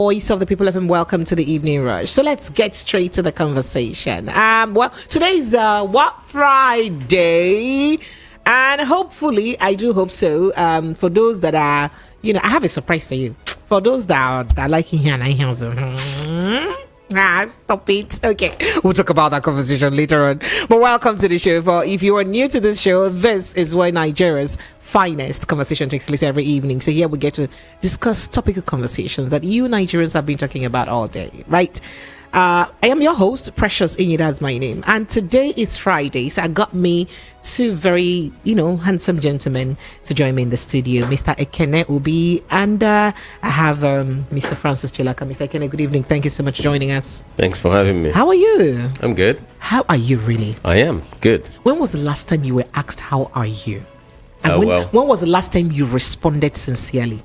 Voice of the People FM. Welcome to the Evening Rush. So let's get straight to the conversation. Well, today is Friday, and hopefully, I do hope so. For those that are, I have a surprise for you. For those that are liking here and I hear stop it. Okay, we'll talk about that conversation later on. But welcome to the show. For if you are new to this show, this is where Nigeria's finest conversation takes place every evening. So here we get to discuss topical conversations that you Nigerians have been talking about all day, right? I am your host, Precious Inyida is my name, and today is Friday, so I got me two very, handsome gentlemen to join me in the studio, Mr. Ekene Obi, and I have Mr. Francis Chilaka. Mr. Ekene, good evening. Thank you so much for joining us. Thanks for having me. How are you? I'm good. How are you really? I am good. When was the last time you were asked, how are you? And Well. when was the last time you responded sincerely?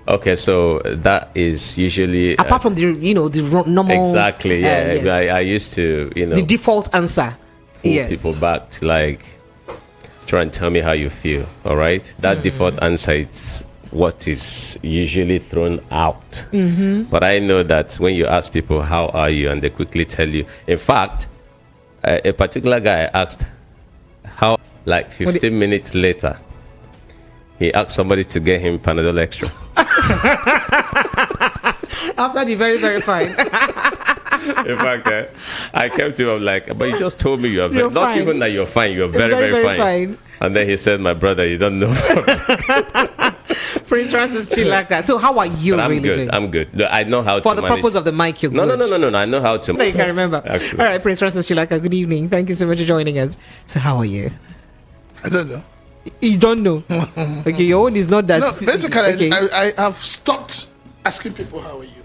Okay, so that is usually apart from the normal. Exactly. Yeah, yes. I used to the default answer. pull Yes. people back to try and tell me how you feel. All right, that default answer is what is usually thrown out. But I know that when you ask people how are you, and they quickly tell you. In fact, a particular guy asked how. 15 minutes later, he asked somebody to get him Panadol Extra. After the very, very fine. In fact, I came to him, I'm like, but you just told me you're fine. Not even that you're fine, you're very, very, very fine. And then he said, my brother, you don't know. Prince Francis Chilaka. So how are you I'm really good. doing? I'm good. No, I know how For to the manage. purpose of the mic, you're No, good. no. I know how to. I can't remember. Actually. All right, Prince Francis Chilaka, good evening. Thank you so much for joining us. So how are you? I don't know. You don't know? Okay, your own is not that. No, basically, okay. I have stopped asking people how are you.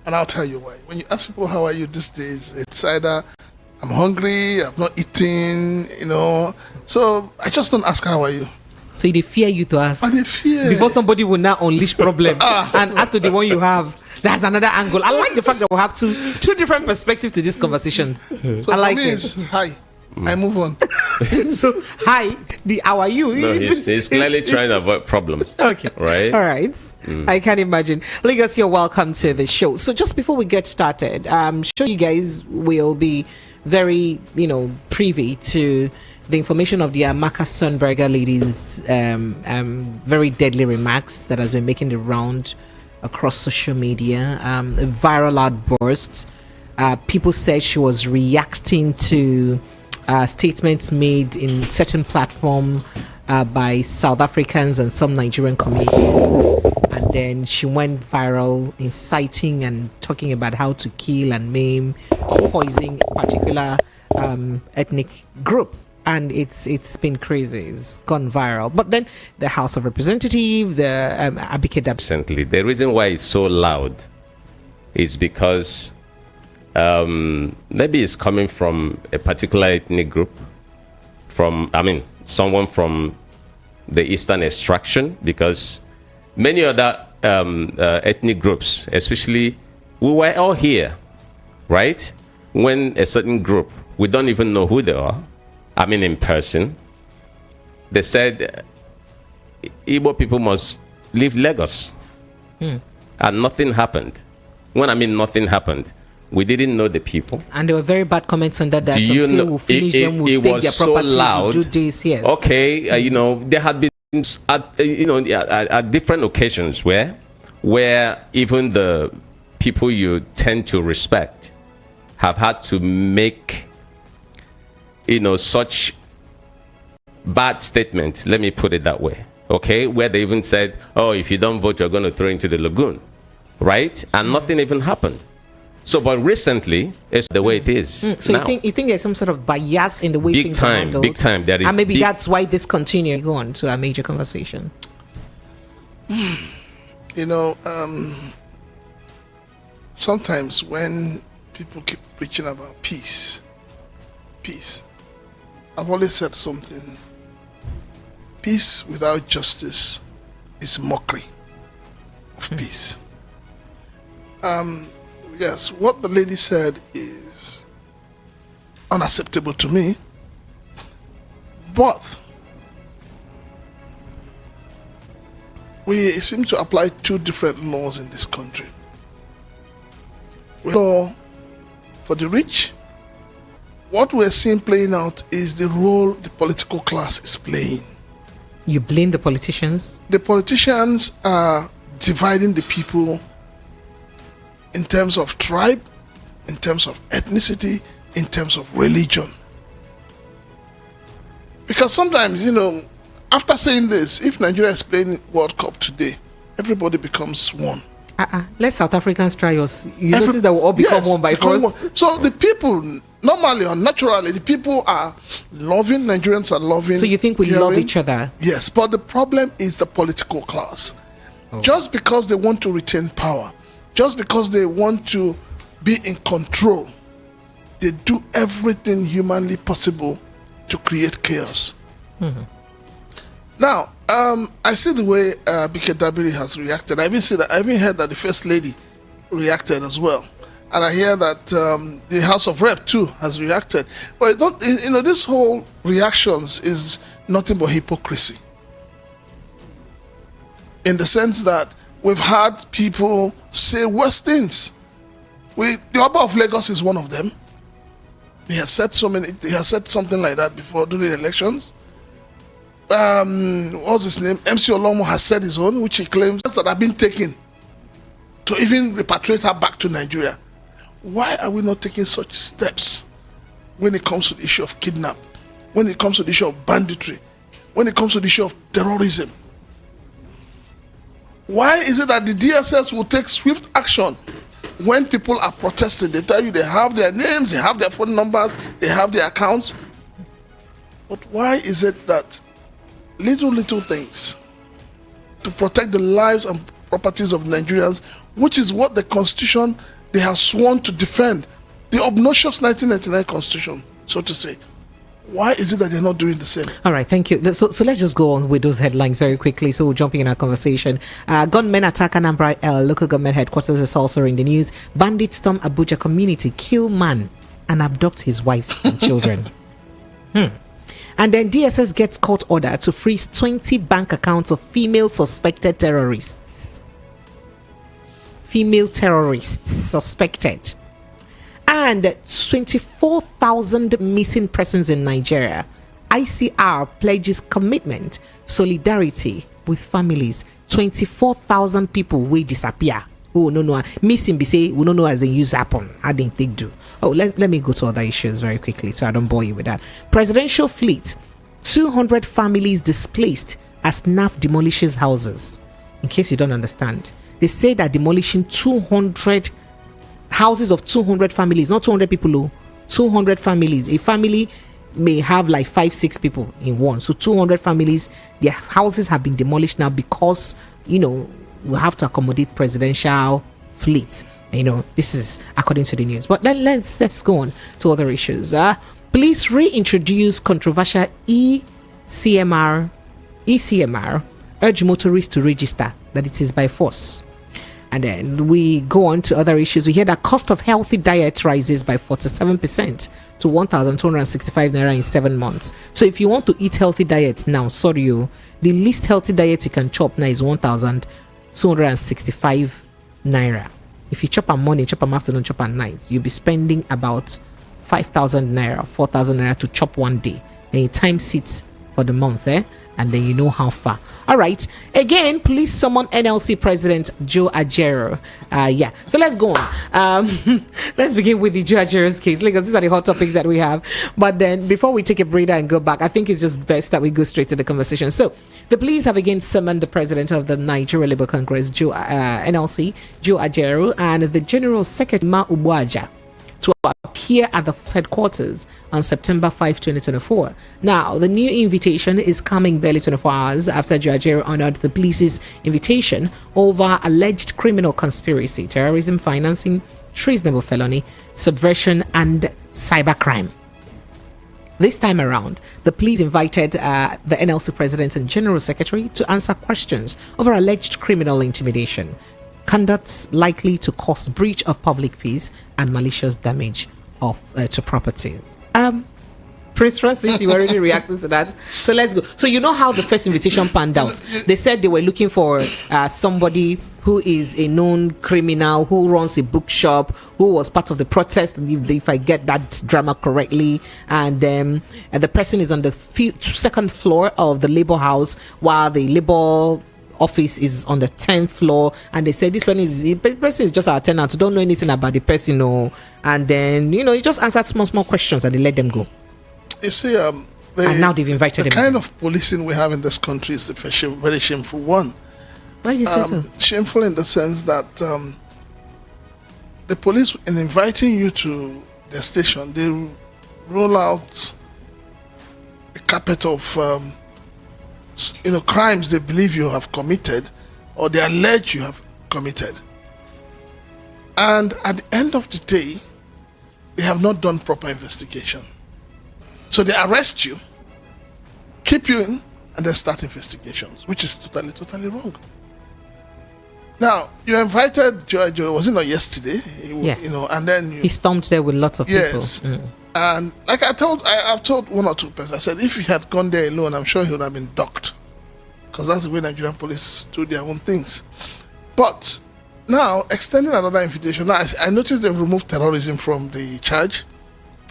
And I'll tell you why. When you ask people how are you these days, it's either I'm hungry, I've not eaten, So I just don't ask how are you. So they fear you to ask. And they fear. Before somebody will now unleash problem and add to the one you have. That's another angle. I like the fact that we have two different perspectives to this conversation. So I like for me, it. it's hi. I move on. So hi, how are you? No, he's clearly trying to avoid problems. Okay. Right? All right. I can imagine. Lagos, you're welcome to the show. So just before we get started, I'm sure you guys will be very, privy to the information of the Amaka Sunberger ladies' very deadly remarks that has been making the round across social media. A viral outburst. People said she was reacting to statements made in certain platform by South Africans and some Nigerian communities, and then she went viral inciting and talking about how to kill and maim or poison a particular ethnic group, and it's been crazy. It's gone viral. But then the House of Representatives, the Abuja Recently, the reason why it's so loud is because maybe it's coming from a particular ethnic group, someone from the Eastern extraction, because many other ethnic groups, especially, we were all here, right? When a certain group, we don't even know who they are, in person, they said Igbo people must leave Lagos. And nothing happened. When nothing happened, we didn't know the people. And there were very bad comments on that. Do you know, we'll finish them, we'll it take was their so properties, loud. we'll do this, yes. Okay, there had been at different occasions where even the people you tend to respect have had to make such bad statements. Let me put it that way. Okay, where they even said, "Oh, if you don't vote, you're going to throw into the lagoon," right? And nothing even happened. So, but recently, it's the way it is. So now. you think there's some sort of bias in the way things are handled? Big time. There is, and maybe that's why this continues. Go on to a major conversation. Sometimes when people keep preaching about peace, I've always said something. Peace without justice is mockery of peace. Yes, what the lady said is unacceptable to me, but we seem to apply two different laws in this country. Law for the rich. What we're seeing playing out is the role the political class is playing. You blame the politicians? The politicians are dividing the people in terms of tribe, in terms of ethnicity, in terms of religion. Because sometimes, after saying this, if Nigeria is playing World Cup today, everybody becomes one. Let South Africans try us. Notice that we'll all become one by force. So the people, normally or naturally, the people are loving, Nigerians are loving. So you think we love each other? Yes, but the problem is the political class. Just because they want to retain power, just because they want to be in control, they do everything humanly possible to create chaos. Mm-hmm. Now, I see the way Dabiri has reacted. I even heard that the First Lady reacted as well. And I hear that the House of Rep too has reacted. But this whole reactions is nothing but hypocrisy. In the sense that we've had people say worse things. The Oba of Lagos is one of them. He has said something like that before during the elections. What's his name? MC Olomo has said his own, which he claims that have been taken to even repatriate her back to Nigeria. Why are we not taking such steps when it comes to the issue of kidnap, when it comes to the issue of banditry, when it comes to the issue of terrorism? Why is it that the DSS will take swift action when people are protesting? They tell you they have their names, they have their phone numbers, they have their accounts. But why is it that little things to protect the lives and properties of Nigerians, which is what the Constitution they have sworn to defend, the obnoxious 1999 Constitution, so to say. Why is it that they're not doing the same? All right, thank you. So let's just go on with those headlines very quickly. So we're jumping in our conversation. Gunmen attack Anambra local government headquarters is also in the news. Bandits storm Abuja community, kill man and abduct his wife and children. And then DSS gets court order to freeze 20 bank accounts of female suspected terrorists. Female terrorists suspected. And 24,000 missing persons in Nigeria. ICR pledges commitment, solidarity with families. 24,000 people will disappear. Oh, no. Missing be say, we don't know as they use happen. I didn't think do. Oh, let me go to other issues very quickly so I don't bore you with that. Presidential fleet, 200 families displaced as NAF demolishes houses. In case you don't understand, they say that demolishing 200 houses of 200 families, not 200 people, 200 families. A family may have like 5-6 people in one. So 200 families, their houses have been demolished now because, we have to accommodate presidential fleets. This is according to the news. But then let's go on to other issues. Police reintroduce controversial ECMR, urge motorists to register that it is by force. And then we go on to other issues. We hear that cost of healthy diet rises by 47% to 1,265 naira in 7 months. So if you want to eat healthy diet now, the least healthy diet you can chop now is 1,265 naira. If you chop on morning, chop on afternoon, chop on night, you'll be spending about 5,000 naira, 4,000 naira to chop one day. Then you time seats for the month, and then you know how far. All right. Again, police summon NLC President Joe Ajaero. So let's go on. Let's begin with the Joe Ajaero's case. Because these are the hot topics that we have. But then before we take a breather and go back, I think it's just best that we go straight to the conversation. So the police have again summoned the president of the Nigeria Labour Congress, NLC, Joe Ajaero, and the General Secretary, Ma Ubuaja, to appear at the headquarters on September 5, 2024. Now, the new invitation is coming barely 24 hours after Joe Ajaero honored the police's invitation over alleged criminal conspiracy, terrorism, financing, treasonable felony, subversion, and cybercrime. This time around, the police invited the NLC president and general secretary to answer questions over alleged criminal intimidation, conducts likely to cause breach of public peace and malicious damage to properties. Prince Francis, you already reacting to that. So let's go. So you know how the first invitation panned out. They said they were looking for somebody who is a known criminal, who runs a bookshop, who was part of the protest, if I get that drama correctly. And the person is on the second floor of the Labour House, while the Labour office is on the 10th floor. And they said this person is just our tenant, don't know anything about the person. And then, you just answered small questions and they let them go. You see, and now they've invited them. The kind of policing we have in this country is a very shameful one. Why do you say so? Shameful in the sense that the police, in inviting you to their station, they roll out a carpet of crimes they believe you have committed, or they allege you have committed. And at the end of the day, they have not done proper investigation. So they arrest you, keep you in, and then start investigations, which is totally wrong. Now, you invited Joy, was it not yesterday? Yes. And then he stormed there with lots of people. Yes. And like I've told one or two persons, I said if he had gone there alone, I'm sure he would have been docked. Because that's the way Nigerian police do their own things. But now, extending another invitation, now I noticed they've removed terrorism from the charge.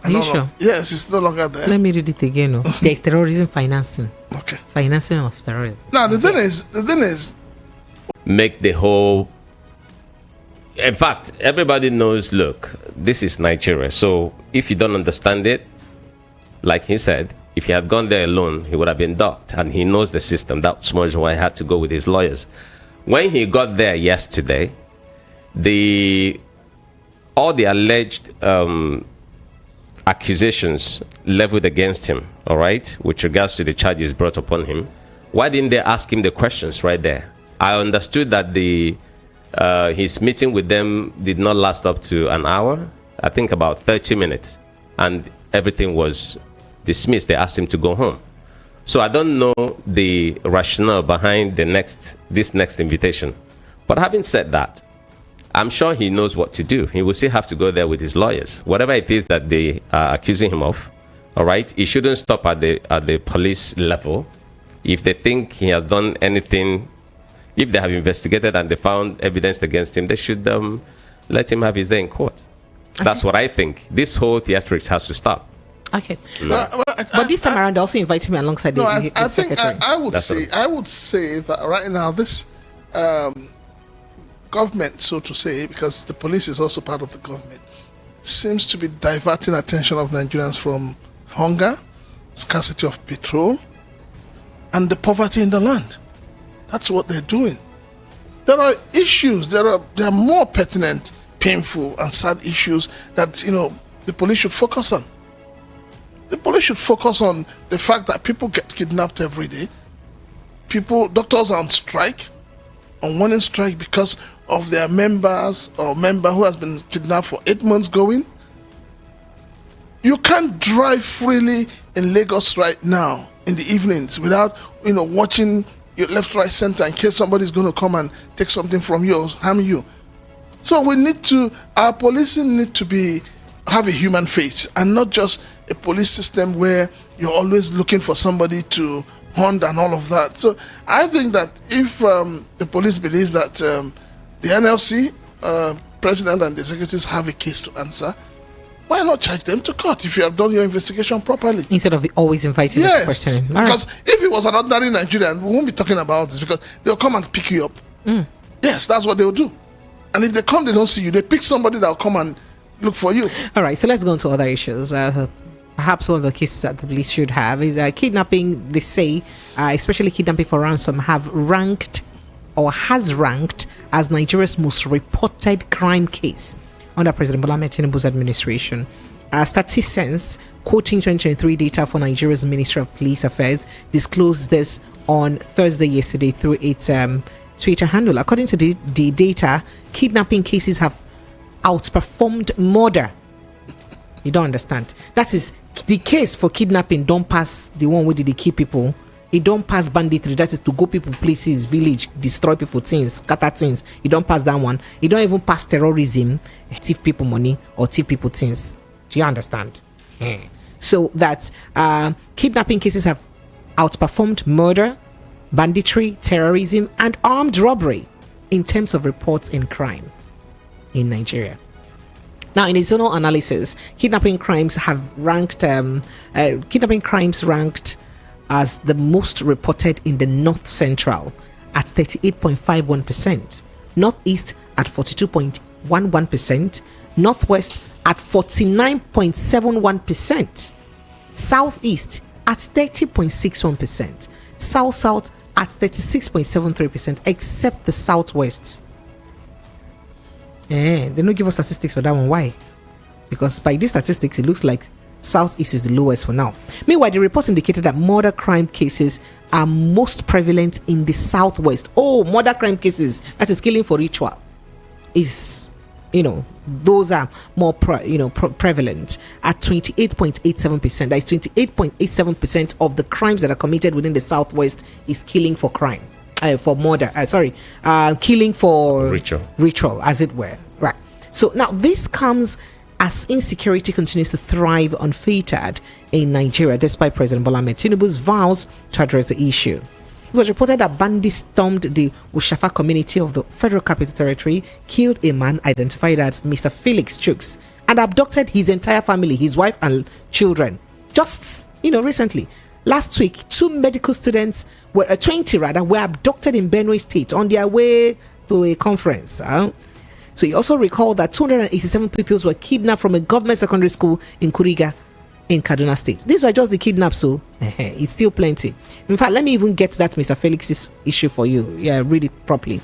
Are you sure? Yes, it's no longer there. Let me read it again. There's terrorism financing. Okay. Financing of terrorism. Now, the thing is, make the whole. In fact, everybody knows, look, this is Nigeria. So if you don't understand it, like he said, if he had gone there alone, he would have been docked. And he knows the system. That's much why he had to go with his lawyers. When he got there yesterday, all the alleged accusations leveled against him, all right, with regards to the charges brought upon him, why didn't they ask him the questions right there? I understood that his meeting with them did not last up to an hour. I think about 30 minutes, and everything was dismissed. They asked him to go home. So I don't know the rationale behind this next invitation. But having said that, I'm sure he knows what to do. He will still have to go there with his lawyers. Whatever it is that they are accusing him of, all right, he shouldn't stop at the police level. If they think he has done anything, if they have investigated and they found evidence against him, they should let him have his day in court. Okay. That's what I think. This whole theatrics has to stop. Okay. No. But this time around, they also invited me alongside the secretary. I would say that right now, this government, so to say, because the police is also part of the government, seems to be diverting attention of Nigerians from hunger, scarcity of petrol, and the poverty in the land. That's what they're doing. There are issues, there are more pertinent, painful, and sad issues that the police should focus on. The police should focus on the fact that people get kidnapped every day. Doctors are on strike, on warning strike because of their members or member who has been kidnapped for 8 months going. You can't drive freely in Lagos right now in the evenings without watching your left, right, center in case somebody's going to come and take something from you or harm you. So our policing need to have a human face and not just a police system where you're always looking for somebody to hunt and all of that. So I think that if the police believes that the NLC president and the executives have a case to answer, why not charge them to court if you have done your investigation properly? Instead of always inviting them to question. Because if it was an ordinary Nigerian, we won't be talking about this because they'll come and pick you up. Yes, that's what they'll do. And if they come, they don't see you. They pick somebody that'll come and look for you. All right, so let's go on to other issues. Perhaps one of the cases that the police should have is kidnapping. They say, especially kidnapping for ransom, has ranked as Nigeria's most reported crime case under President Bola Ahmed Tinubu's administration. StatisSense, quoting 2023 data for Nigeria's Ministry of Police Affairs, disclosed this on Thursday yesterday through its Twitter handle. According to the data, kidnapping cases have outperformed murder. You don't understand. That is, the case for kidnapping don't pass the one where they kill people. It don't pass banditry. That is to go people places, village, destroy people things, scatter things. You don't pass that one. You don't even pass terrorism, thief people money or thief people things. Do you understand? So that kidnapping cases have outperformed murder, banditry, terrorism, and armed robbery in terms of reports in crime in Nigeria. Now, in a zonal analysis, kidnapping crimes ranked as the most reported in the North Central at 38.51%, Northeast at 42.11%, Northwest at 49.71%, Southeast at 30.61%, South at 36.73%, except the Southwest. They don't give us statistics for that one. Why? Because by these statistics, it looks like Southeast is the lowest for now. Meanwhile, the reports indicated that murder crime cases are most prevalent in the Southwest. Oh, murder crime cases, that is killing for ritual, is, those are more prevalent at 28.87%. That is 28.87% of the crimes that are committed within the Southwest is killing for crime. For murder, killing for ritual, as it were. Right. So now this comes as insecurity continues to thrive unfettered in Nigeria, despite President Bola Ahmed Tinubu's vows to address the issue. It was reported that bandits stormed the Ushafa community of the Federal Capital Territory, killed a man identified as Mr. Felix Chooks, and abducted his entire family, his wife and children. Just, recently. Last week, 20 medical students were abducted in Benue State on their way to a conference. So you also recall that 287 pupils were kidnapped from a government secondary school in Kuriga in Kaduna State. These were just the kidnaps, so it's still plenty. In fact, let me even get that Mr. Felix's issue for you. Yeah, read it properly.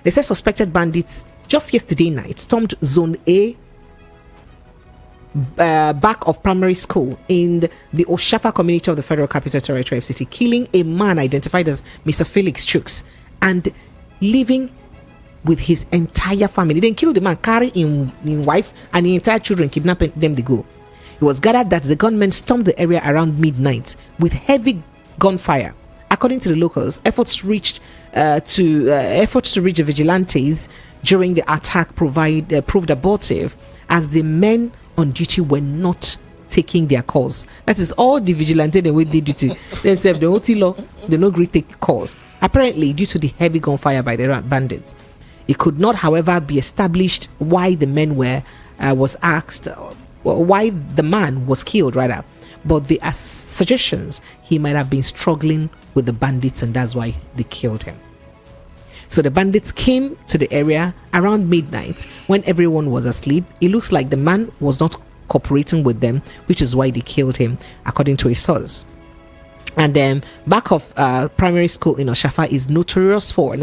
They said suspected bandits just yesterday night stormed Zone A back of primary school in the Oshafa community of the Federal Capital Territory FCT, killing a man identified as Mr. Felix Chooks and leaving with his entire family. Then killed the man, carry in wife and the entire children, kidnapping them to go. It was gathered that the gunmen stormed the area around midnight with heavy gunfire. According to the locals, efforts to reach the vigilantes during the attack proved abortive, as the men on duty were not taking their calls. That is all the vigilante they with the duty. They said the OT law, they no agree take calls. Apparently, due to the heavy gunfire by the bandits, it could not, however, be established why the men why the man was killed, rather. But there are suggestions he might have been struggling with the bandits, and that's why they killed him. So the bandits came to the area around midnight when everyone was asleep. It looks like the man was not cooperating with them, which is why they killed him, according to a source. And then back of primary school in Oshafa is notorious for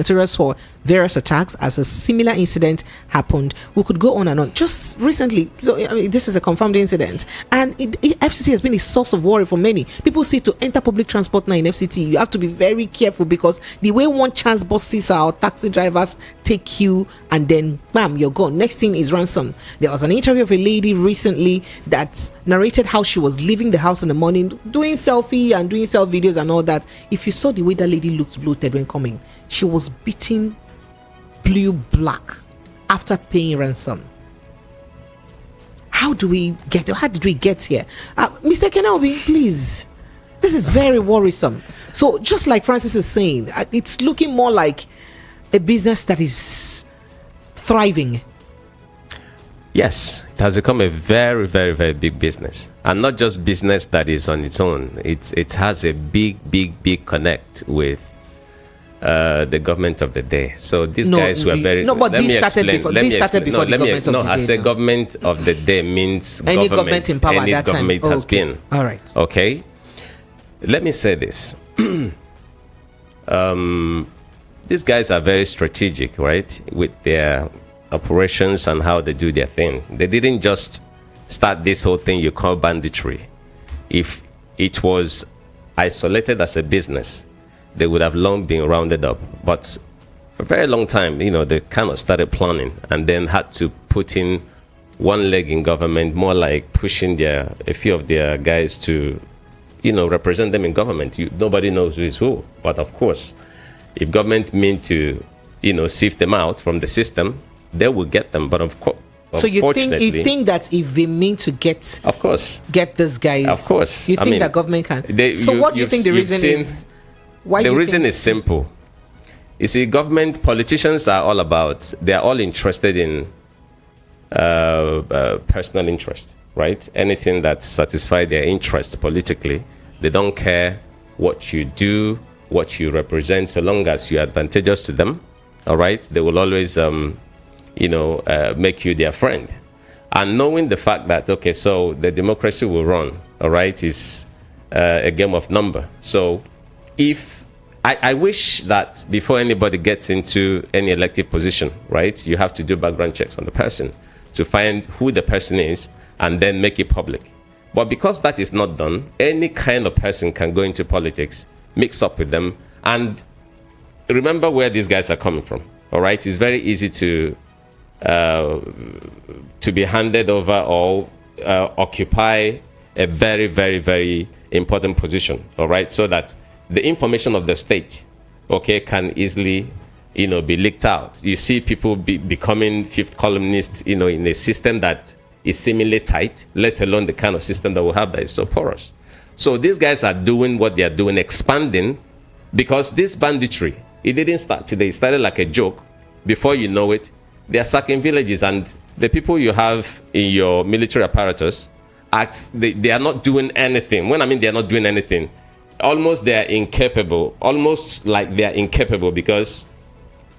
various attacks, as a similar incident happened. We could go on and on. Just recently, so this is a confirmed incident, and FCT has been a source of worry for many. People say to enter public transport now in FCT, you have to be very careful, because the way one chance buses or taxi drivers take you and then bam, you're gone. Next thing is ransom. There was an interview of a lady recently that narrated how she was leaving the house in the morning, doing selfie and doing self videos and all that. If you saw the way that lady looked bloated when coming, she was beaten blue black after paying ransom. How did we get here? Mr. Kenaobi, please, this is very worrisome. So just like Francis is saying, it's looking more like a business that is thriving. Yes, it has become a very, very, very big business, and not just business that is on its own. It has a big connect with the government of the day. So these guys were very. No, but this started before the government of the day. I say government of the day means any government in power any at that time. Government has been. All right. Okay. Let me say this. These guys are very strategic, right, with their operations and how they do their thing. They didn't just start this whole thing you call banditry. If it was isolated as a business, they would have long been rounded up. But for a very long time, they kind of started planning and then had to put in one leg in government, more like pushing a few of their guys to, represent them in government. Nobody knows who is who. But of course, if government mean to, sift them out from the system, they will get them. But of So you think that if they mean to get, of course, get these guys, of course, you think that government can? What do you think the reason is? Why the reason is simple. You see, politicians are all about. They are all interested in personal interest, right? Anything that satisfies their interest politically, they don't care what you do, what you represent, so long as you're advantageous to them. All right, they will always make you their friend. And knowing the fact that, okay, so the democracy will run, all right, is a game of number. So if I wish that before anybody gets into any elective position, right, you have to do background checks on the person to find who the person is and then make it public. But because that is not done, any kind of person can go into politics, mix up with them, and remember where these guys are coming from. All right, it's very easy to be handed over or occupy a very, very, very important position. All right, so that the information of the state, okay, can easily, be leaked out. You see people becoming fifth columnists, in a system that is seemingly tight, let alone the kind of system that we have that is so porous. So these guys are doing what they are doing, expanding, because this banditry, it didn't start today. It started like a joke. Before you know it, they are sacking villages, and the people you have in your military apparatus, they are not doing anything. When I mean they are not doing anything, almost they are incapable, almost like they are incapable, because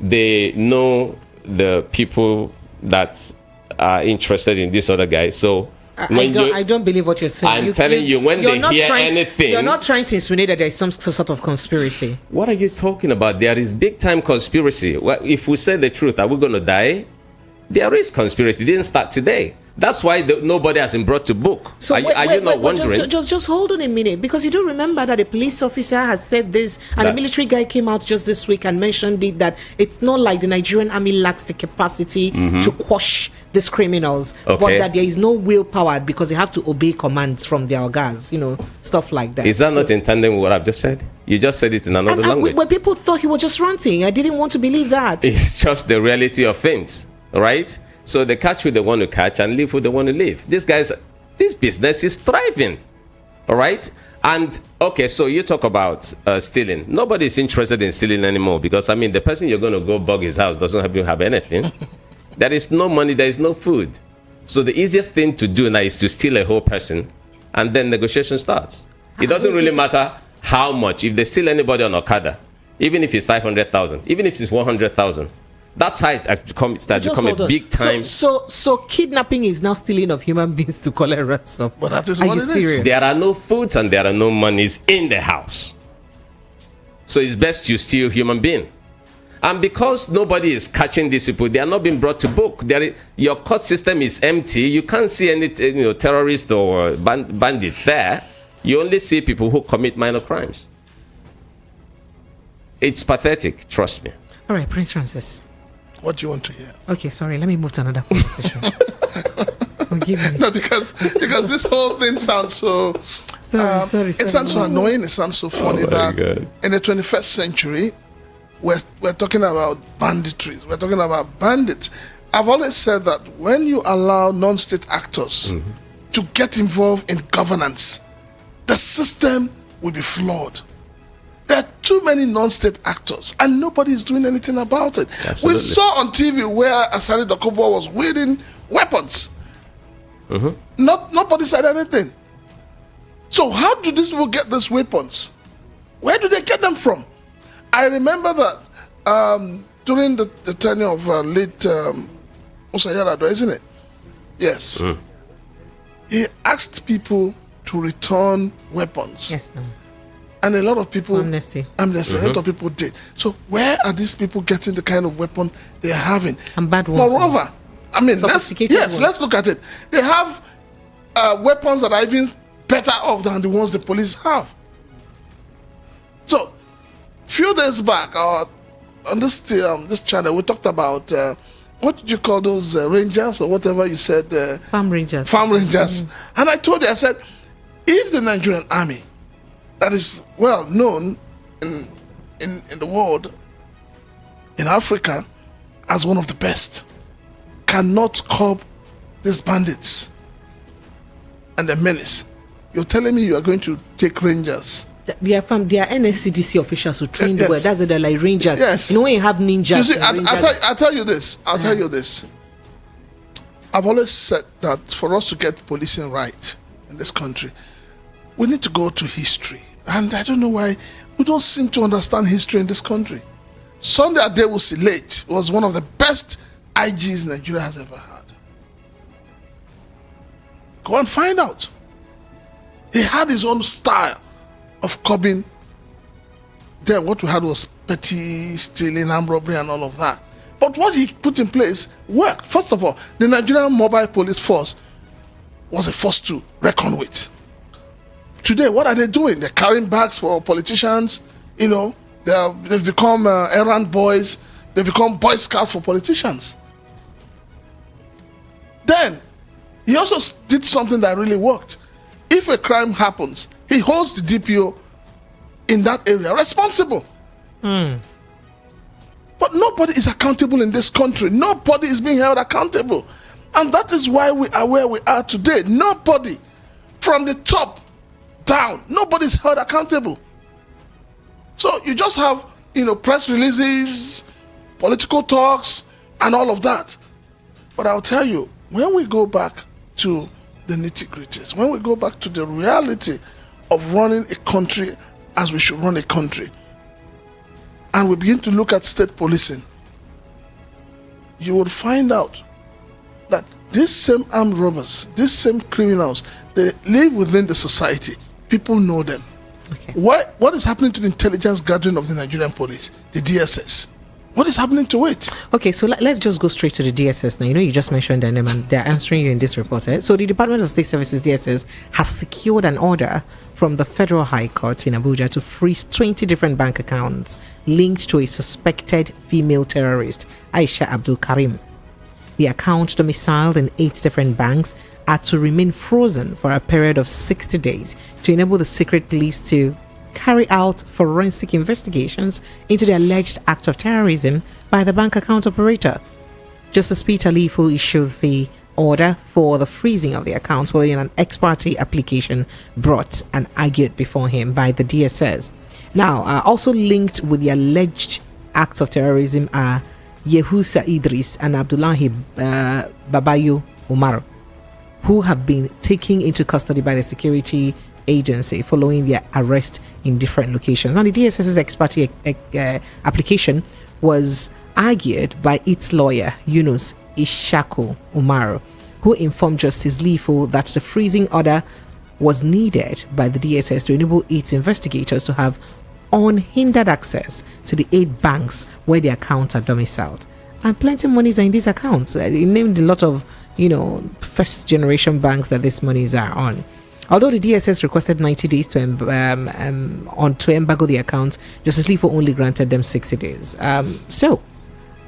they know the people that are interested in this other guy. So I don't believe what you're saying. I'm telling you, when they hear anything, you're not trying to insinuate that there's some sort of conspiracy. What are you talking about? There is big time conspiracy. Well, if we say the truth, are we going to die? There is conspiracy. It didn't start today. That's why nobody has been brought to book. So are you not wondering? Just hold on a minute, because you do remember that a police officer has said this, and a military guy came out just this week and mentioned it, that it's not like the Nigerian army lacks the capacity to quash these criminals, but that there is no willpower because they have to obey commands from their guys, stuff like that. Is that not in tandem with what I've just said? You just said it in another language. When people thought he was just ranting, I didn't want to believe that. It's just the reality of things, right? So they catch who they want to catch and leave who they want to leave. These guys, this business is thriving, all right? And, okay, so you talk about stealing. Nobody's interested in stealing anymore, because, the person you're going to go bug his house doesn't even have anything. There is no money, there is no food. So the easiest thing to do now is to steal a whole person, and then negotiation starts. It doesn't really matter how much. If they steal anybody on Okada, even if it's 500,000, even if it's 100,000, that's how it has become a big time. So kidnapping is now stealing of human beings to collect ransom. But that is what it is. There are no foods and there are no monies in the house. So it's best you steal human being. And because nobody is catching these people, they are not being brought to book. Your court system is empty. You can't see any terrorists or bandits there. You only see people who commit minor crimes. It's pathetic, trust me. All right, Prince Francis. What do you want to hear? Okay, sorry. Let me move to another conversation. Forgive me. No, because this whole thing sounds so... Sorry. It sounds so annoying. It sounds so funny that in the 21st century, we're talking about banditries. We're talking about bandits. I've always said that when you allow non-state actors to get involved in governance, the system will be flawed. There are too many non-state actors, and nobody is doing anything about it. Absolutely. We saw on TV where Asari Dokubo was wielding weapons. Nobody said anything. So how do these people get these weapons? Where do they get them from? I remember that during the tenure of late Musa Yar'Adua, isn't it? Yes. He asked people to return weapons. Yes, no. And a lot of people... Amnesty. A lot of people did. So where are these people getting the kind of weapon they are having? And bad ones. Moreover, let's look at it. They have weapons that are even better off than the ones the police have. So, few days back, on this channel, we talked about... what did you call those rangers or whatever you said? Farm rangers. Farm rangers. And I told you, I said, if the Nigerian army, that is well known in the world, in Africa, as one of the best, cannot curb these bandits and the Menace, you're telling me you are going to take rangers? They are NSCDC officials who trained Yes. well. That's it, they're like rangers. Yes. You know when you have ninjas. You see, rangers. I'll tell you this. I'll tell you this. I've always said that for us to get policing right in this country, we need to go to history. And I don't know why we don't seem to understand history in this country. Sunday Adewusi late was one of the best IGs Nigeria has ever had. Go and find out. He had his own style of curbing. Then what we had was petty stealing, armed robbery, and all of that. But what he put in place worked. First of all, the Nigerian Mobile Police Force was a force to reckon with. Today, what are they doing? They're carrying bags for politicians. You know, they've become errand boys. They've become Boy Scouts for politicians. Then, he also did something that really worked. If a crime happens, he holds the DPO in that area responsible. But nobody is accountable in this country. Nobody is being held accountable. And that is why we are where we are today. Nobody, from the top down, nobody is held accountable. So you just have, press releases, political talks, and all of that. But I'll tell you, when we go back to the nitty-gritties, when we go back to the reality of running a country as we should run a country, and we begin to look at state policing, you will find out that these same armed robbers, these same criminals, they live within the society. People know them. Okay. What is happening to the intelligence gathering of the Nigerian police, the DSS? What is happening to it? Okay, so let's just go straight to the DSS now. You just mentioned their name and they're answering you in this report. So the Department of State Services, DSS, has secured an order from the Federal High Court in Abuja to freeze 20 different bank accounts linked to a suspected female terrorist, Aisha Abdul Karim. The accounts domiciled in 8 different banks are to remain frozen for a period of 60 days to enable the secret police to carry out forensic investigations into the alleged act of terrorism by the bank account operator. Justice Peter Lifu issued the order for the freezing of the accounts following an ex parte application brought and argued before him by the DSS. Now, also linked with the alleged acts of terrorism are Yehusa Idris and Abdullahi Babayo Umar, who have been taken into custody by the security agency following their arrest in different locations. Now, the DSS's ex parte application was argued by its lawyer, Yunus Ishaku Umaru, who informed Justice Lifu that the freezing order was needed by the DSS to enable its investigators to have unhindered access to the 8 banks where the accounts are domiciled. And plenty of monies are in these accounts. He named a lot of, first generation banks that these monies are on. Although the DSS requested 90 days to embargo the accounts, Justice Lifu only granted them 60 days. So,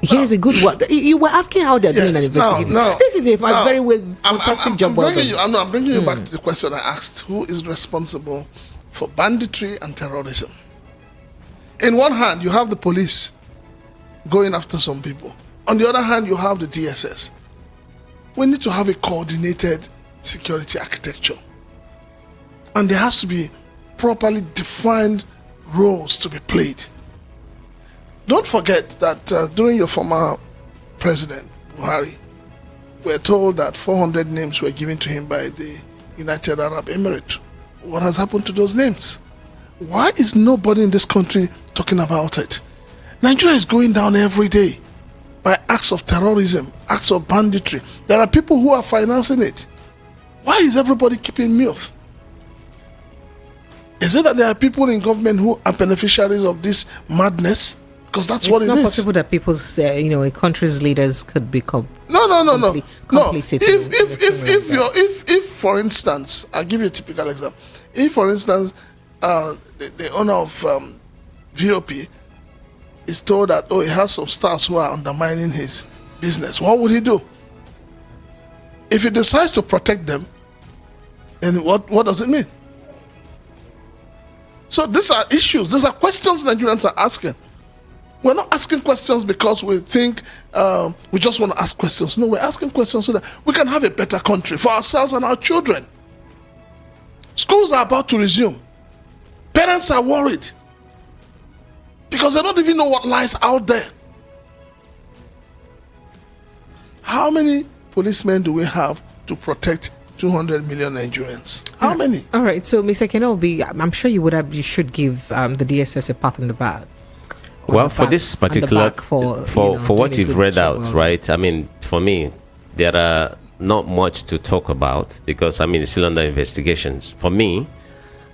here's a good one. You were asking how they're doing an investigation. This is a very fantastic job. I'm bringing you back to the question I asked. Who is responsible for banditry and terrorism? In one hand, you have the police going after some people. On the other hand, you have the DSS. We need to have a coordinated security architecture. And there has to be properly defined roles to be played. Don't forget that during your former president, Buhari, we were told that 400 names were given to him by the United Arab Emirates. What has happened to those names? Why is nobody in this country talking about it? Nigeria is going down every day by acts of terrorism, acts of banditry. There are people who are financing it. Why is everybody keeping mute? Is it that there are people in government who are beneficiaries of this madness? Because that's what it is. It's not possible that people's, a country's leaders could become complicit. If, for instance, I'll give you a typical example. If, for instance, the owner of VOP is told that, he has some stars who are undermining his business, what would he do? If he decides to protect them, then what does it mean? So these are issues, these are questions Nigerians are asking. We're not asking questions because we think we just want to ask questions. No, we're asking questions so that we can have a better country for ourselves and our children. Schools are about to resume. Parents are worried because they don't even know what lies out there. How many policemen do we have to protect 200 million Nigerians? How many? All right, so Mr. Kenobi, I'm sure you should give the DSS a pat on the back. Well, for this particular, for what you've read out, well. right? I mean, for me, there are not much to talk about because, I mean, it's still under investigations. For me,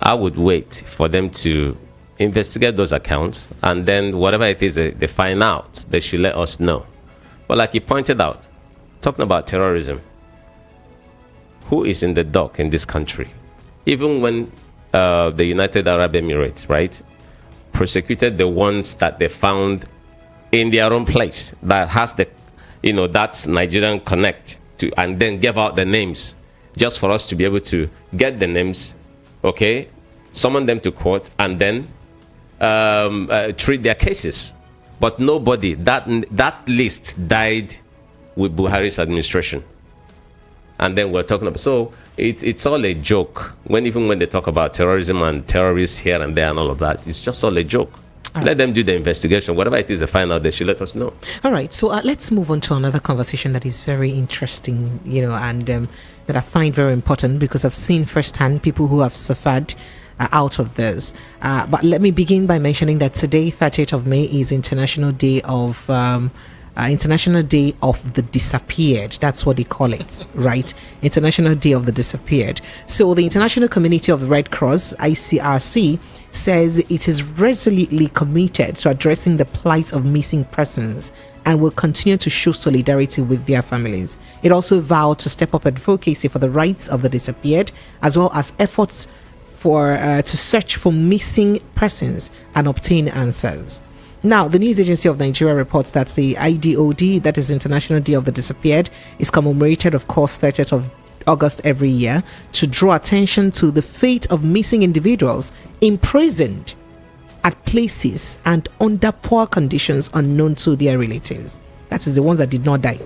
I would wait for them to investigate those accounts, and then whatever it is they find out, they should let us know. But like you pointed out, talking about terrorism, who is in the dock in this country? Even when the United Arab Emirates, right, prosecuted the ones that they found in their own place that has the, that's Nigerian connect to, and then give out the names just for us to be able to get the names, okay, summon them to court, and then treat their cases. But nobody, that list died with Buharis administration. And then we're talking about, so it's all a joke. Even when they talk about terrorism and terrorists here and there and all of that, it's just all a joke. Let them do the investigation. Whatever it is they find out, they should let us know. All right, so let's move on to another conversation that is very interesting, and that I find very important because I've seen firsthand people who have suffered out of this. But let me begin by mentioning that today, 30th of May, is International Day of the Disappeared. That's what they call it, right? International Day of the Disappeared. So the International Community of the Red Cross, ICRC, says it is resolutely committed to addressing the plight of missing persons and will continue to show solidarity with their families. It also vowed to step up advocacy for the rights of the disappeared, as well as efforts to search for missing persons and obtain answers. Now, the News Agency of Nigeria reports that the IDOD, that is International Day of the Disappeared, is commemorated, of course, 30th of August every year to draw attention to the fate of missing individuals imprisoned at places and under poor conditions unknown to their relatives. That is the ones that did not die.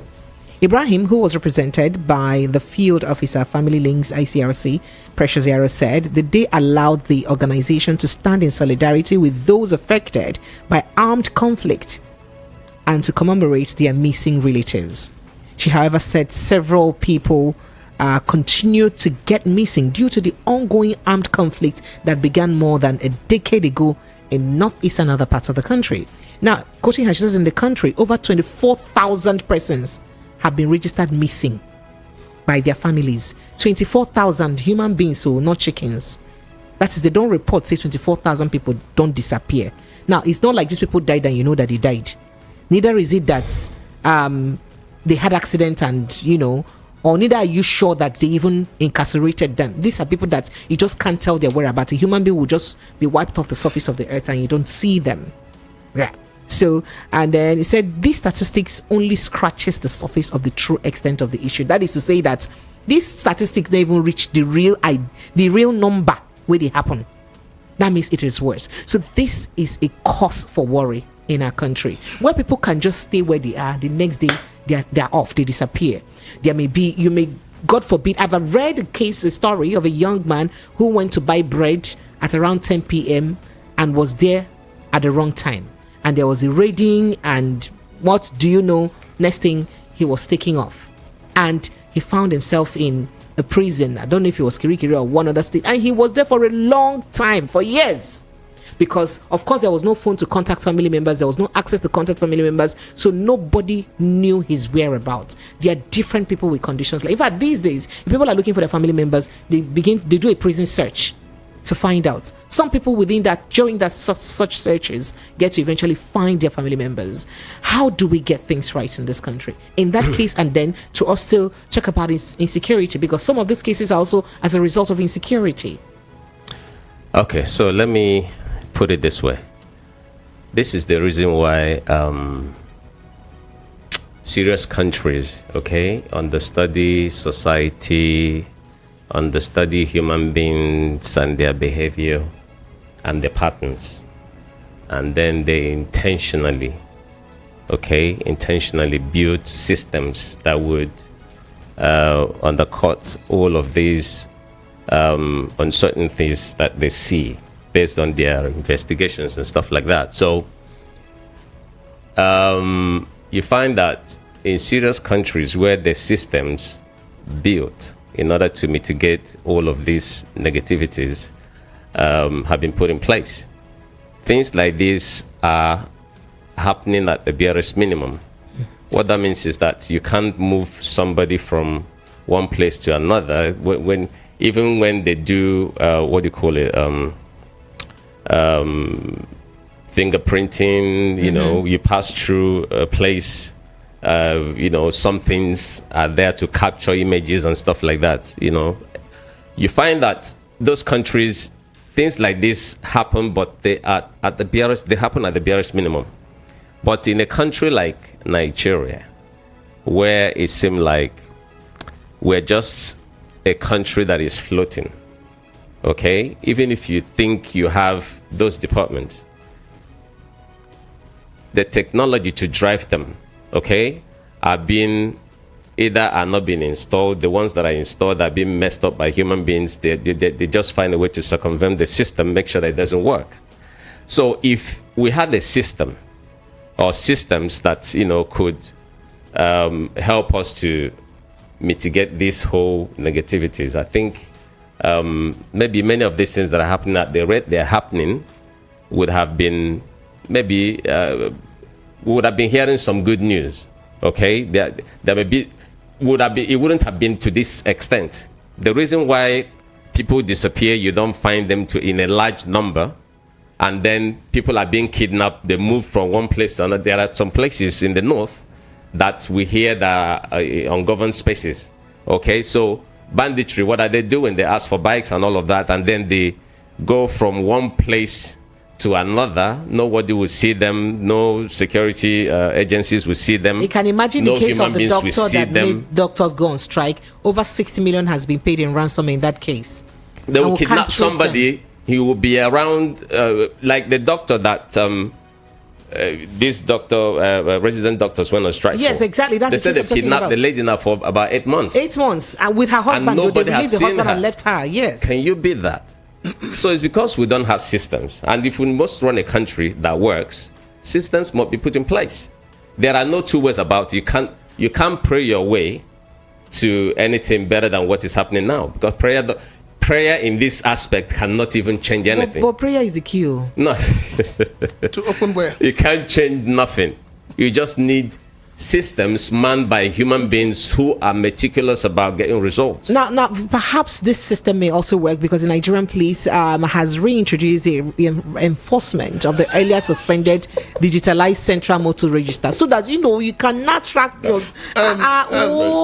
Ibrahim, who was represented by the Field Officer Family Links ICRC, Precious Yaro, said the day allowed the organization to stand in solidarity with those affected by armed conflict and to commemorate their missing relatives. She, however, said several people continue to get missing due to the ongoing armed conflict that began more than a decade ago in northeast and other parts of the country. Now, quoting her, she says in the country, over 24,000 persons have been registered missing by their families. 24,000 human beings, so not chickens. That is, they don't report, say 24,000 people don't disappear. Now, it's not like these people died and you know that they died. Neither is it that they had accident and, or neither are you sure that they even incarcerated them. These are people that you just can't tell their whereabouts. A human being will just be wiped off the surface of the earth and you don't see them. Yeah. So, and then he said these statistics only scratches the surface of the true extent of the issue. That is to say that these statistics don't even reach the real number where they happen. That means it is worse. So this is a cause for worry in our country, where people can just stay where they are. The next day they're off, they disappear. There may be, God forbid, I've read a story of a young man who went to buy bread at around 10 p.m. and was there at the wrong time. And there was a raiding, and what do you know? Next thing, he was taking off. And he found himself in a prison. I don't know if it was Kirikiri or one other state. And he was there for a long time, for years. Because, of course, there was no phone to contact family members. There was no access to contact family members. So nobody knew his whereabouts. There are different people with conditions. Like, in fact, these days, if people are looking for their family members, they do a prison search to find out. Some people during that such searches get to eventually find their family members. How do we get things right in this country? In that case, and then to also talk about insecurity, because some of these cases are also as a result of insecurity. Okay, so let me put it this way. This is the reason why serious countries, understudy society, understudy human beings and their behavior and their patterns, and then they intentionally build systems that would undercut all of these uncertainties that they see based on their investigations and stuff like that. So you find that in serious countries where the systems built in order to mitigate all of these negativities have been put in place, things like this are happening at the barest minimum. What that means is that you can't move somebody from one place to another even when they do what do you call it, fingerprinting. You know, you pass through a place, you know, some things are there to capture images and stuff like that. You know, you find that those countries, things like this happen, but they are at the barest, they happen at the barest minimum. But in a country like Nigeria, where it seems like we're just a country that is floating, okay? Even if you think you have those departments, the technology to drive them, okay, are not being installed. The ones that are installed are being messed up by human beings. They just find a way to circumvent the system, make sure that it doesn't work. So if we had a system or systems that, you know, could help us to mitigate these whole negativities, I think maybe many of these things that are happening at the rate they're happening would have been, maybe we would have been hearing some good news. Okay, there may be, it wouldn't have been to this extent. The reason why people disappear, you don't find them in a large number, and then people are being kidnapped, they move from one place to another. There are some places in the north that we hear that are ungoverned spaces. Okay, so banditry, what are they doing? They ask for bikes and all of that, and then they go from one place to another. Nobody will see them, no security agencies will see them. You can imagine the case of the doctor that made doctors go on strike. Over 60 million has been paid in ransom in that case. They will kidnap somebody. He will be around, like the doctor that this doctor, resident doctors went on strike. Yes, for. exactly. That's they said they kidnapped the lady now for about 8 months. 8 months, and with her husband, they released the husband and left her. Yes. Can you beat that? So it's because we don't have systems, and if we must run a country that works, systems must be put in place. There are no two ways about it. You can't pray your way to anything better than what is happening now, because prayer in this aspect cannot even change anything. But prayer is the key. No. To open where? You can't change nothing. You just need systems manned by human beings who are meticulous about getting results. Now, perhaps this system may also work because the Nigerian police has reintroduced the enforcement of the earlier suspended digitalized central motor register, so that you can now track your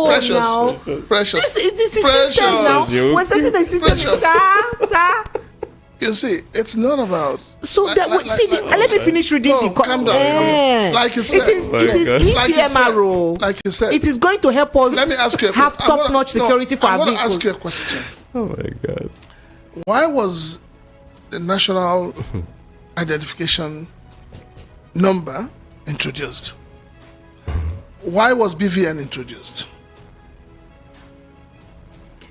precious. It's a system now. We're setting the system, sir. You see, it's not about. So let me finish reading the. Calm down. Like you said, it is ECMRO. Like you said, it is going to help us. Let me ask you. Have top-notch security for our vehicles. I'm going to ask you a question. Oh my God! Why was the national identification number introduced? Why was BVN introduced?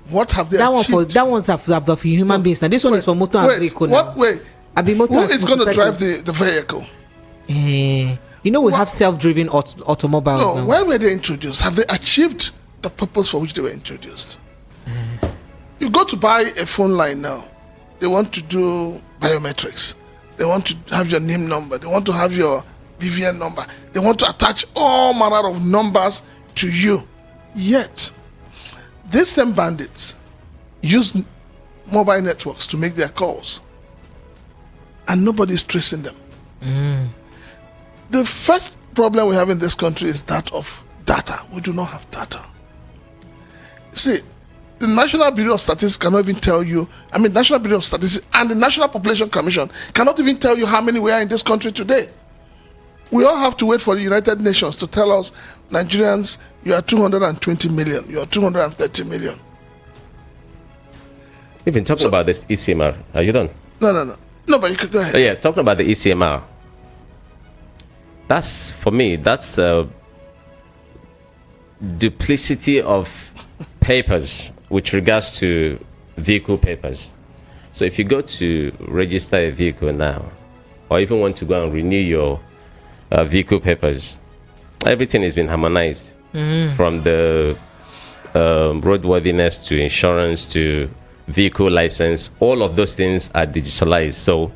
What have they achieved? That one's for human beings. Now this one is for motor and vehicle. Who is going to drive the vehicle? We have self-driven automobiles now. Why were they introduced? Have they achieved the purpose for which they were introduced? You go to buy a phone line now. They want to do biometrics. They want to have your name number. They want to have your BVN number. They want to attach all manner of numbers to you. Yet, these same bandits use mobile networks to make their calls, and nobody's tracing them. The first problem we have in this country is that of data. We do not have data. See, the National Bureau of Statistics cannot even tell you, National Bureau of Statistics and the National Population Commission cannot even tell you how many we are in this country today. We all have to wait for the United Nations to tell us, Nigerians, you are 220 million, you are 230 million. Even talking about this ECMR, are you done? No, but you could go ahead. Yeah, talking about the ECMR. That's, for me, that's duplicity of papers with regards to vehicle papers. So if you go to register a vehicle now, or even want to go and renew your vehicle papers, everything has been harmonized, from the roadworthiness to insurance to vehicle license. All of those things are digitalized. So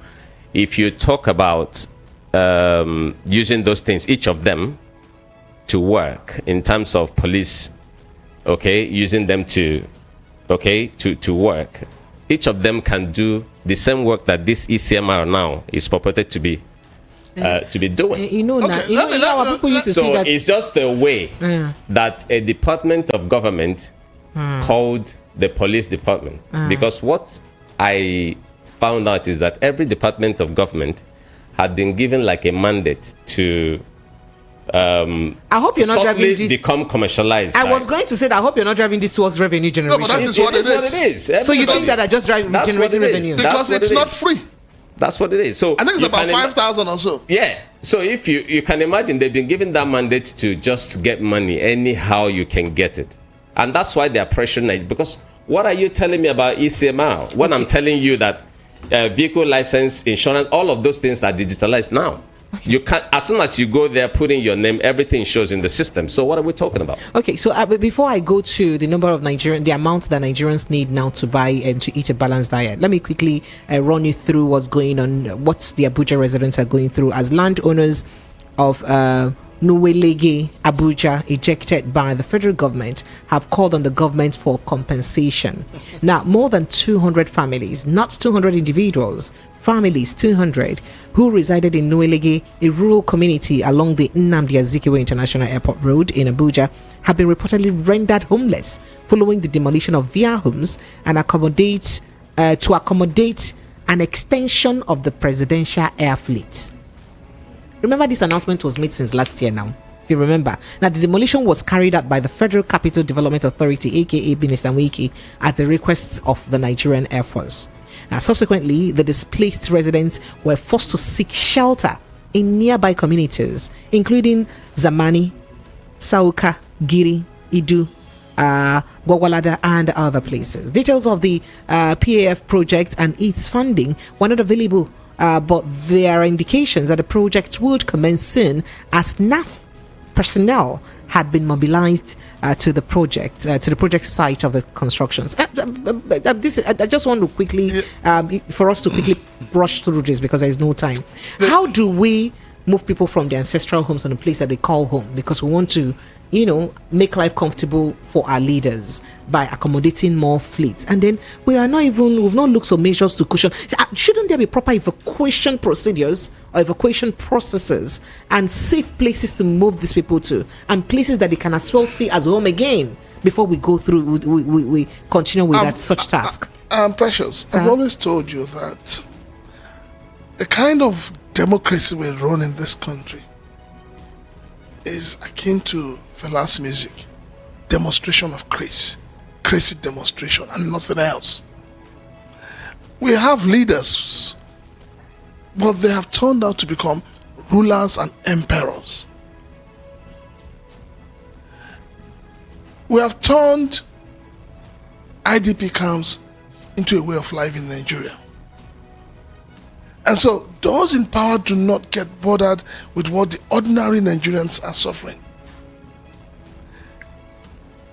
if you talk about using those things, each of them, to work in terms of police, okay, using them to work, each of them can do the same work that this ECMR now is purported to be doing. Now, people used to say that it's just the way that a department of government called the police department. Because what I found out is that every department of government had been given like a mandate to I hope you're not driving this. Become commercialized. I was going to say that I hope you're not driving this towards revenue generation. No, but that is what it is. So you think that I just drive generating revenue? Because it's not free. That's what it is. So I think it's about 5,000 or so. Yeah. So if you can imagine, they've been given that mandate to just get money anyhow you can get it, and that's why they're pressuring it. Because what are you telling me about ECMR when I'm telling you that vehicle license, insurance, all of those things are digitalized now? You can't, as soon as you go there, put in your name, everything shows in the system. So what are we talking about? Okay, so before I go to the number of the amounts that Nigerians need now to buy and to eat a balanced diet, let me quickly run you through what's going on, what the Abuja residents are going through as landowners of Nuwelege, Abuja, ejected by the federal government, have called on the government for compensation. Now, more than 200 families, not 200 individuals, families 200 who resided in Nuwelege, a rural community along the Nnamdi Azikiwe International Airport Road in Abuja, have been reportedly rendered homeless following the demolition of their homes and accommodate an extension of the presidential air fleet. Remember, this announcement was made since last year now. If you remember, now the demolition was carried out by the Federal Capital Development Authority, aka Minister Wiki, at the request of the Nigerian Air Force. Now, subsequently, the displaced residents were forced to seek shelter in nearby communities, including Zamani, Sauka, Giri, Idu, Gwagwalada, and other places. Details of the PAF project and its funding were not available, but there are indications that the project would commence soon, as NAF personnel had been mobilized to the project site of the constructions. I just want to quickly, for us to quickly brush through this because there is no time. How do we move people from their ancestral homes on a place that they call home? Because we want to, make life comfortable for our leaders by accommodating more fleets. And then we've not looked for measures to cushion. Shouldn't there be proper evacuation procedures or evacuation processes and safe places to move these people to, and places that they can as well see as home again before we go through, we continue with that such task? Precious, I've always told you that the kind of democracy we run in this country is akin to Fela's music, demonstration of crazy demonstration and nothing else. We have leaders, but they have turned out to become rulers and emperors. We have turned IDP camps into a way of life in Nigeria. And so those in power do not get bothered with what the ordinary Nigerians are suffering.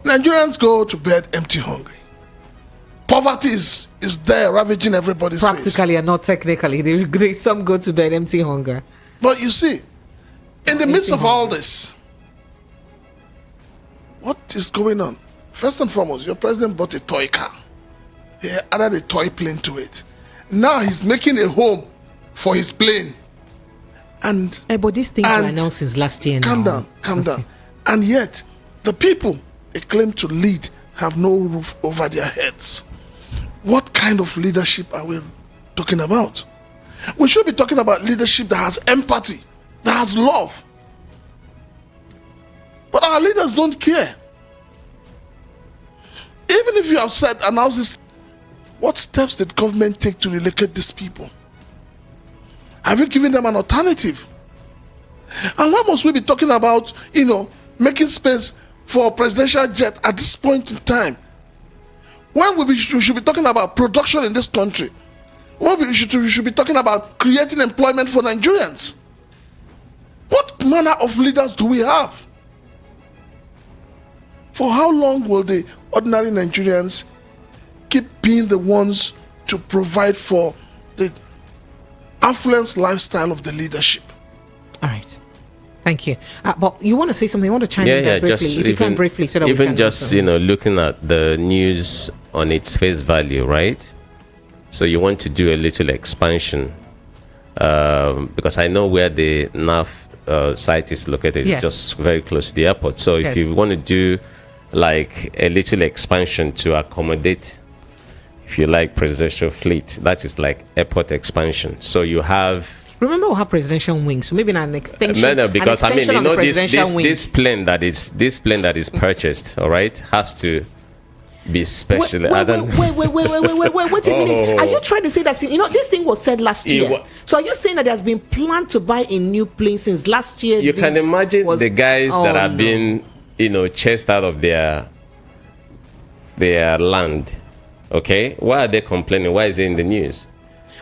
Nigerians go to bed empty hungry. Poverty is there ravaging everybody's practically face. And not technically. Some go to bed empty hunger. But you see, in the midst of all this, what is going on? First and foremost, your president bought a toy car. He added a toy plane to it. Now he's making a home for his plane. But these things were announced since last year. Calm down. And yet, the people they claim to lead have no roof over their heads. What kind of leadership are we talking about? We should be talking about leadership that has empathy, that has love. But our leaders don't care. Even if you have announced this, what steps did government take to relocate these people? Have you given them an alternative? And why must we be talking about, making space for a presidential jet at this point in time? When we should be talking about production in this country. When we should be talking about creating employment for Nigerians. What manner of leaders do we have? For how long will the ordinary Nigerians keep being the ones to provide for the affluence lifestyle of the leadership? All right. Thank you. But you want to say something? You want to chime in there briefly? If you can briefly, so that we can even just looking at the news on its face value, right? So you want to do a little expansion because I know where the NAF site is located. Yes. It's just very close to the airport. So if you want to do like a little expansion to accommodate, if you like, presidential fleet, that is like airport expansion. So you have. Remember, we have presidential wings, so maybe an extension. No, because an extension this plane that is purchased, all right, has to be special. Wait a minute. Are you trying to say that this thing was said last year? So are you saying that there's been planned to buy a new plane since last year? You can imagine the guys that have been, chased out of their land. Okay, why are they complaining? Why is it in the news?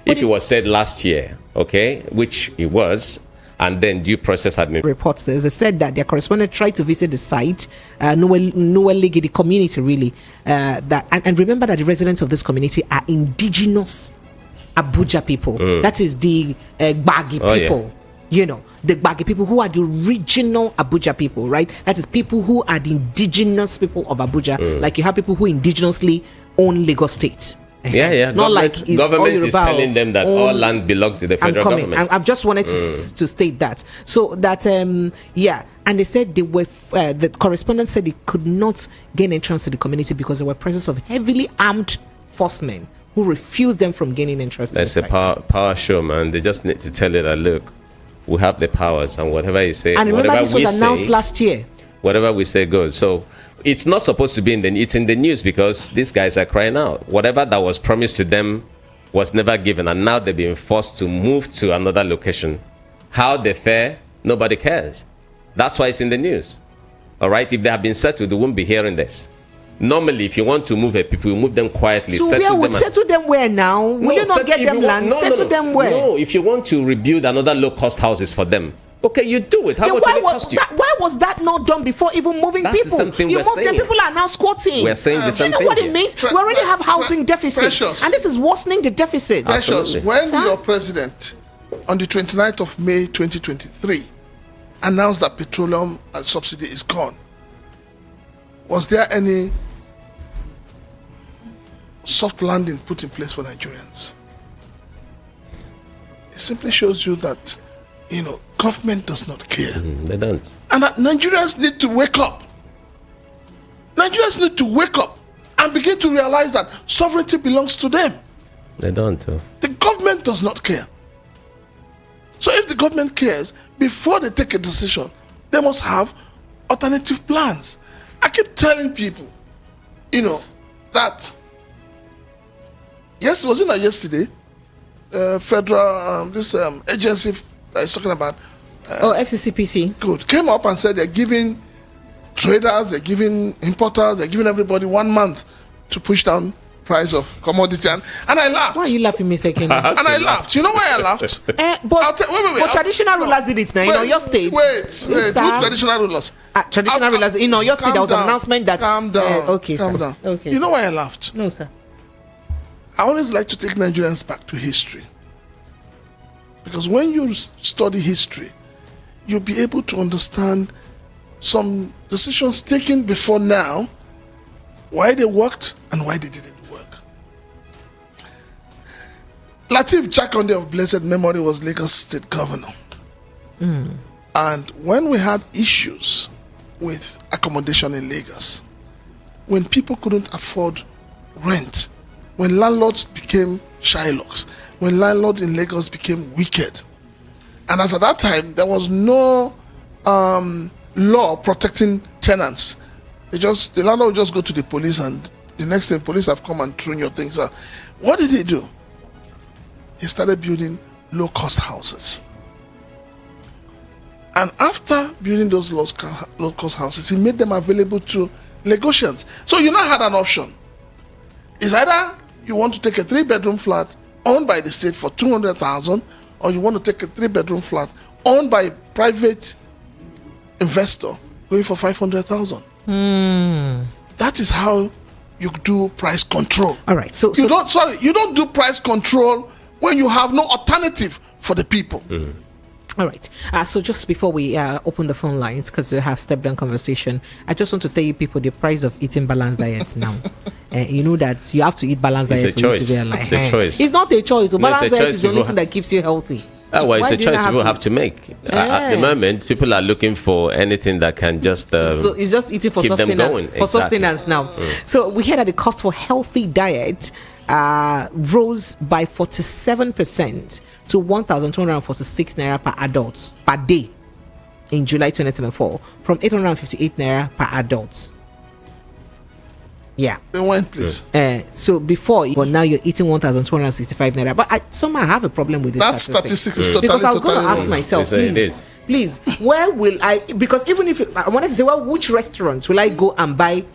If it was said last year, okay, which it was, and then due process had been reports. They said that their correspondent tried to visit the site, the community really, and remember that the residents of this community are indigenous Abuja people. That is the Gbagi people. Yeah. The Gbagi people who are the original Abuja people, right? That is people who are the indigenous people of Abuja. Like you have people who indigenously own Lagos State. Yeah. Not government is telling them that all land belongs to the federal government. I've just wanted to state that. So that, and they said they were, the correspondent said they could not gain entrance to the community because there were presence of heavily armed forcemen who refused them from gaining entrance. That's a power show, man. They just need to tell you that, look, we have the powers, and whatever you say, and remember this was announced last year. Whatever we say goes. So it's not supposed to be it's in the news because these guys are crying out. Whatever that was promised to them was never given, and now they're being forced to move to another location. How they fare, nobody cares. That's why it's in the news. All right, if they have been settled, they won't be hearing this. Normally, if you want to move people, you move them quietly. So settle them where now? Will you not get them land? Settle them where? No, if you want to rebuild another low-cost houses for them, okay, you do it. How much will it cost you? Why was that not done before even moving people? The same thing you moved them, people are now squatting. We're saying the same thing. Do you know what it means? We already have housing deficit, and this is worsening the deficit. Precious, when your president, on the 29th of May 2023, announced that petroleum subsidy is gone, was there any soft landing put in place for Nigerians? It simply shows you that, government does not care. They don't. And that Nigerians need to wake up. Nigerians need to wake up and begin to realize that sovereignty belongs to them. They don't. The government does not care. So if the government cares, before they take a decision, they must have alternative plans. I keep telling people, that was it not yesterday? Federal this agency that is talking about FCCPC good came up and said they're giving traders, they're giving importers, they're giving everybody 1 month to push down price of commodity, and I laughed. Why are you laughing, Mr. Kenny? And I laughed. You know why I laughed? But traditional rulers did it now. In your state. Wait. Who traditional rulers? Traditional rulers. In your state, there was an announcement that. Calm down. Okay, calm sir. down. Okay. You know why I laughed? No, sir. I always like to take Nigerians back to history. Because when you study history, you'll be able to understand some decisions taken before now, why they worked and why they didn't work. Lateef Jakonde of blessed memory was Lagos State Governor. And when we had issues with accommodation in Lagos, when people couldn't afford rent, when landlords became Shylocks, when landlords in Lagos became wicked, and as at that time there was no law protecting tenants, the landlord would just go to the police, and the next thing, police have come and thrown your things out. What did he do? He started building low-cost houses. And after building those low-cost houses, he made them available to Lagosians. So you now had an option. It's either you want to take a 3-bedroom flat owned by the state for 200,000, or you want to take a 3-bedroom flat owned by a private investor going for 500,000. That is how you do price control. All right. So you don't do price control when you have no alternative for the people. All right. So just before we open the phone lines, because we have step down conversation, I just want to tell you people the price of eating balanced diet now. You know that you have to eat balanced diet for you to be alive. It's a choice. It's not a choice. So balanced diet is the only people thing that keeps you healthy. Well, it's a choice people have to make. At the moment, people are looking for anything that can just so it's just eating for keep them sustenance. going. For sustenance now. So we heard that the cost for healthy diet rose by 47% to 1,246 naira per adult per day in July 2024 from 858 naira per adult. Yeah. Then went, please. So before, but now you're eating 1,265 naira. But I somehow have a problem with this. That statistic is totally, because I was going to totally ask wrong. myself, please, where will I? Because even if I wanted to say, well, which restaurant will I go and buy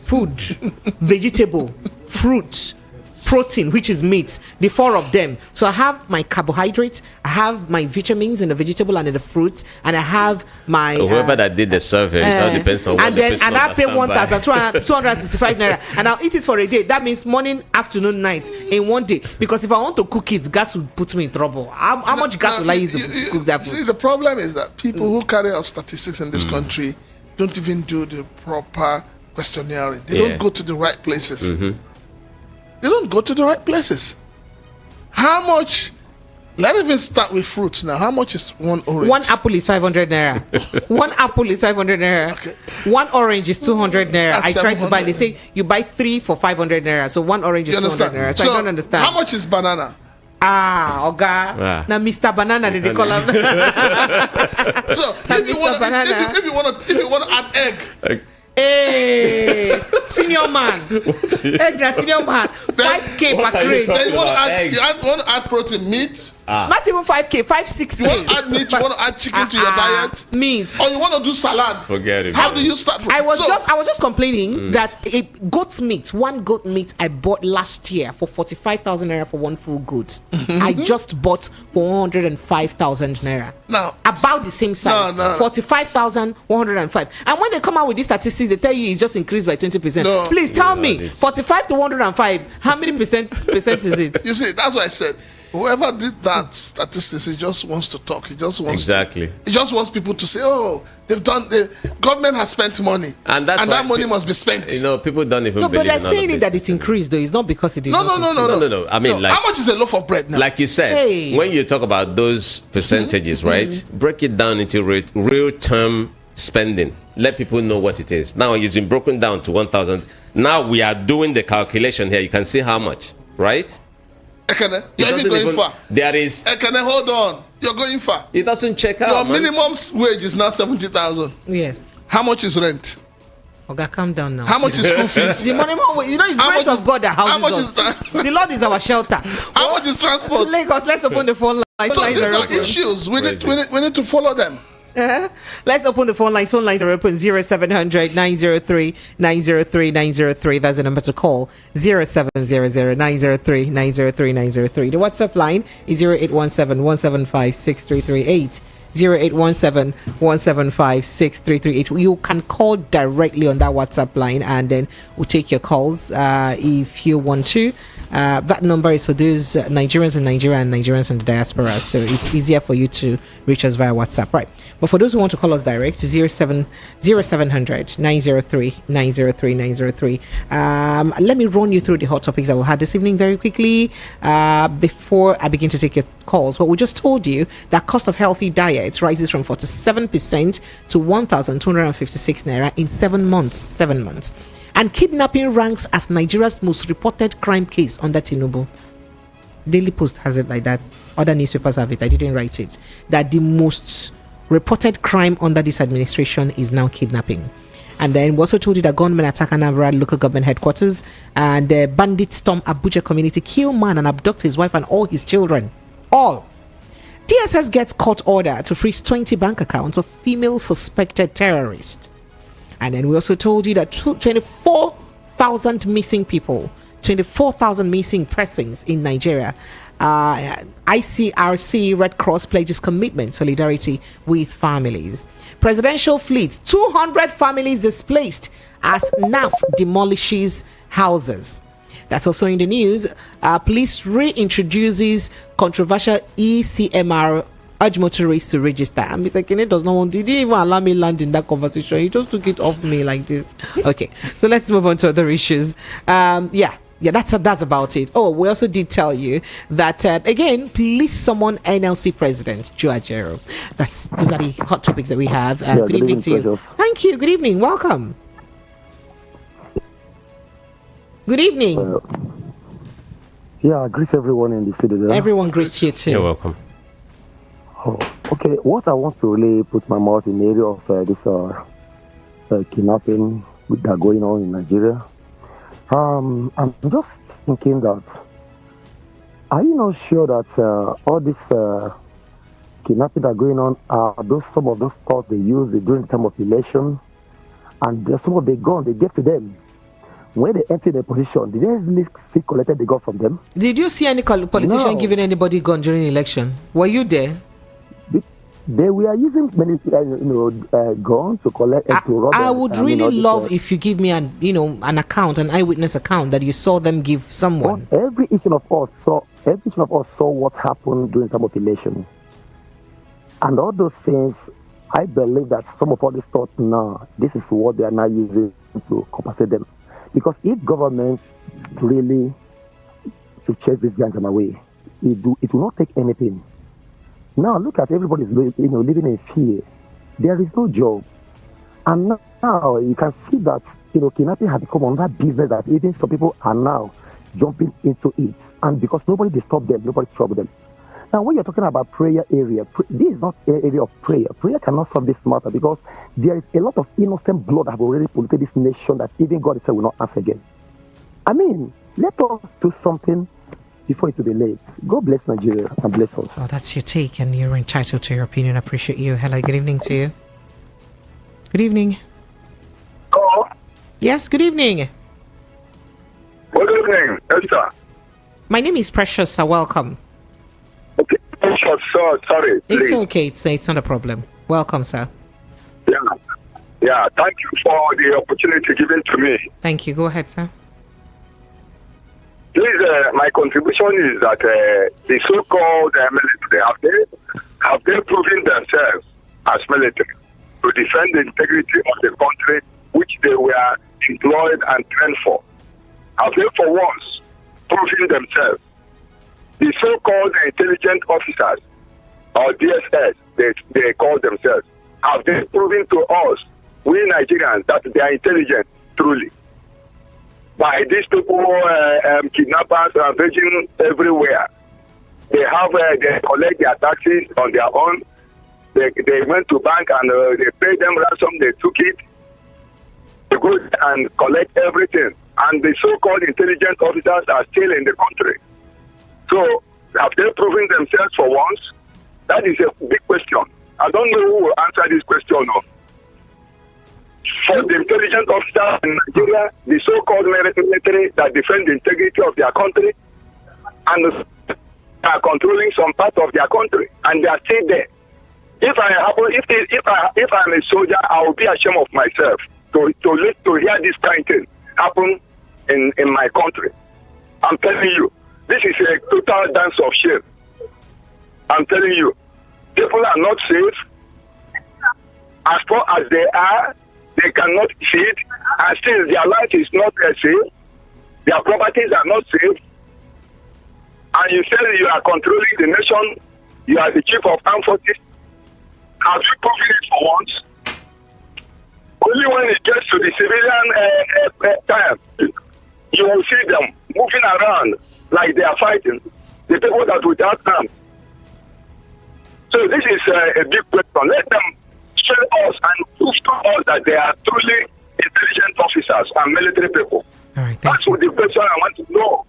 food, vegetable, fruit, protein, which is meat, the 4 of them. So I have my carbohydrates, I have my vitamins in the vegetable and in the fruits, and I have my whoever that did the survey, it all depends on what and the then person and I pay understand by. 1,265 naira, and I'll eat it for a day. That means morning, afternoon, night in one day. Because if I want to cook it, gas will put me in trouble. How much gas will I use to cook that food? See, the problem is that people who carry out statistics in this country don't even do the proper questionnaire. They don't go to the right places. They don't go to the right places. How much? Let's even start with fruits now. How much is one orange? One apple is 500 naira. One apple is 500 naira. Okay. One orange is 200 naira. That's I tried to buy. They 700. say you buy 3 for 500 naira. So one orange is You 200 understand? naira. So I don't understand. How much is banana? Oga. Now Mr. Banana did they call him? So if you want to add egg. Hey, senior man. Egg na senior man. 5K what per are you crate. talking Then you want to about add, egg. want to add protein, meat. Not even 5K, 5-6K. You want to add meat. You want to add chicken to your diet. Meat. Or you want to do salad. Forget it. How man. do you start from? I was just complaining that goat's meat, one goat meat I bought last year for 45,000 naira for one full goat. I just bought for 105,000 naira. Now, About the same size. No. 45,105. And when they come out with these statistics, they tell you it's just increased by 20%. No. Please tell You know me, this. 45 to 105, how many percent is it? you see, that's why I said whoever did that statistics, he just wants to talk. He just wants Exactly. he just wants people to say, "Oh, they've done. The government has spent money, And that's why that money must be spent." You know, people don't even No, believe but they're in all of saying it this. that it increased, though. It's not because it did No. not increase. No. I mean, like, how much is a loaf of bread now? like you said, Hey. when you talk about those percentages, right? Break it down into real term spending. Let people know what it is. Now it's been broken down to 1,000. Now we are doing the calculation here. You can see how much, right? Ekene, you're It even doesn't going far. There is. Ekene, hold on. You're going far. It doesn't check out. Your man. minimum wage is now 70,000. Yes. How much is rent? Okay, calm down now. How much is school fees? The money, you know, it's How grace much of is- God that how much houses is us. that? The Lord is our shelter. How much is transport? Lagos, let's open the phone line. So Lines these are are open. issues. We need, Crazy. we need to follow them. Let's open the phone lines. Phone lines are open 0700 903 903 903. That's the number to call 0700 903 903 903. The WhatsApp line is 0817 175 6338. 0817 175 6338. You can call directly on that WhatsApp line and then we'll take your calls if you want to. That number is for those Nigerians in Nigeria and Nigerians in the diaspora, so it's easier for you to reach us via WhatsApp, right? But for those who want to call us direct, 0700 903 903 903. Let me run you through the hot topics that we had this evening very quickly before I begin to take your calls. But we just told you that cost of healthy diets rises from 47% to 1,256 naira in 7 months. 7 months. And kidnapping ranks as Nigeria's most reported crime case under Tinubu. Daily Post has it like that. Other newspapers have it. I didn't write it. That the most reported crime under this administration is now kidnapping. And then we also told you that gunmen attack Anambra local government headquarters, and bandits storm Abuja community, kill man and abduct his wife and all his children. All. DSS gets court order to freeze 20 bank accounts of female suspected terrorists. And then we also told you that 24,000 missing people, 24,000 missing persons in Nigeria. ICRC Red Cross pledges commitment, solidarity with families. Presidential fleet, 200 families displaced as NAF demolishes houses. That's also in the news. Police reintroduces controversial ECMR, urge motorists to register. And Mr. Kenneth does not want to, he didn't even allow me land in that conversation. He just took it off me like this. Okay, so let's move on to other issues. Yeah, that's about it. Oh, we also did tell you that again, police summon NLC President Joe Ajero. Those are the hot topics that we have. Good evening to you. Thank you. Good evening. Welcome. Good evening. I greet everyone in the city there. Everyone greets you too. You're welcome. Oh, okay, what I want to really put my mouth in the area of this kidnapping that going on in Nigeria. I'm just thinking that, are you not sure that all this kidnapping that going on are some of those thoughts they use during the time of election, and some of the gun they gave to them when they enter their position? Did they really see collected the gun from them? Did you see any politician giving anybody gun during the election? Were you there? They were using many, guns to collect and to rob. I would really love if you give me an account, an eyewitness account that you saw them give someone. Every each of us saw what happened during the time of election, and all those things. I believe that some of all this thought now, this is what they are now using to compensate them. Because if governments really to chase these guys away, it will not take anything. Now look at everybody's living in fear. There is no job, and now you can see that kidnapping has become another business that even some people are now jumping into it, and because nobody disturbed them, nobody troubled them. Now, when you're talking about prayer area, this is not an area of prayer. Prayer cannot solve this matter because there is a lot of innocent blood that have already polluted this nation that even God itself will not answer again. I mean, let us do something before it will be late. God bless Nigeria and bless us. Oh, that's your take, and you're entitled to your opinion. I appreciate you. Hello, good evening to you. Good evening. Hello. Yes, good evening. Good evening, Esther. My name is Precious. So welcome. Okay, Precious. Sorry. It's okay. It's not a problem. Welcome, sir. Yeah. Thank you for the opportunity given to me. Thank you. Go ahead, sir. Please, my contribution is that the so-called military have they proven themselves as military to defend the integrity of the country which they were employed and trained for? Have they for once proven themselves? The so-called intelligent officers, or DSS, they call themselves, have they proven to us, we Nigerians, that they are intelligent, truly? By these people, kidnappers are raging everywhere. They collect their taxes on their own. They went to bank and they paid them ransom. They took it. They go and collect everything. And the so-called intelligent officers are still in the country. So, have they proven themselves for once? That is a big question. I don't know who will answer this question. No. For the intelligent officers in Nigeria, the so-called military that defend the integrity of their country, and are controlling some part of their country, and they are still there. If I'm a soldier, I will be ashamed of myself to hear this kind of thing happen in my country. I'm telling you, this is a total dance of shame. I'm telling you, people are not safe. As far as they are, they cannot feed, and still their life is not safe. Their properties are not safe. And you say you are controlling the nation. You are the chief of armed forces. Have you proven it for once? Only when it gets to the civilian time, you will see them moving around like they are fighting the people that without arms. So this is a big question. Let them show us and prove to us that they are truly intelligent officers and military people. All right, That's what the question I want to know.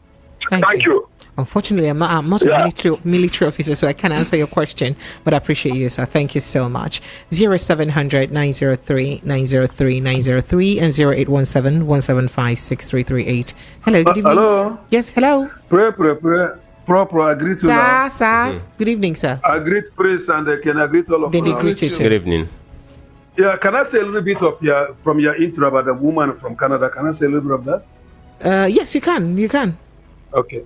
Thank you. Unfortunately, I'm not a military officer, so I can't answer your question, but I appreciate you, sir. Thank you so much. 0700 903 903 903 and 0817 175 6338. Hello, good evening. Hello. Yes, hello. Proper, I greet you now. Sir. Good evening, sir. I greet Prince and can I greet all of They you. greet you too. Good evening. Yeah, can I say a little bit of from your intro about the woman from Canada? Can I say a little bit of that? Yes, you can. You can. Okay.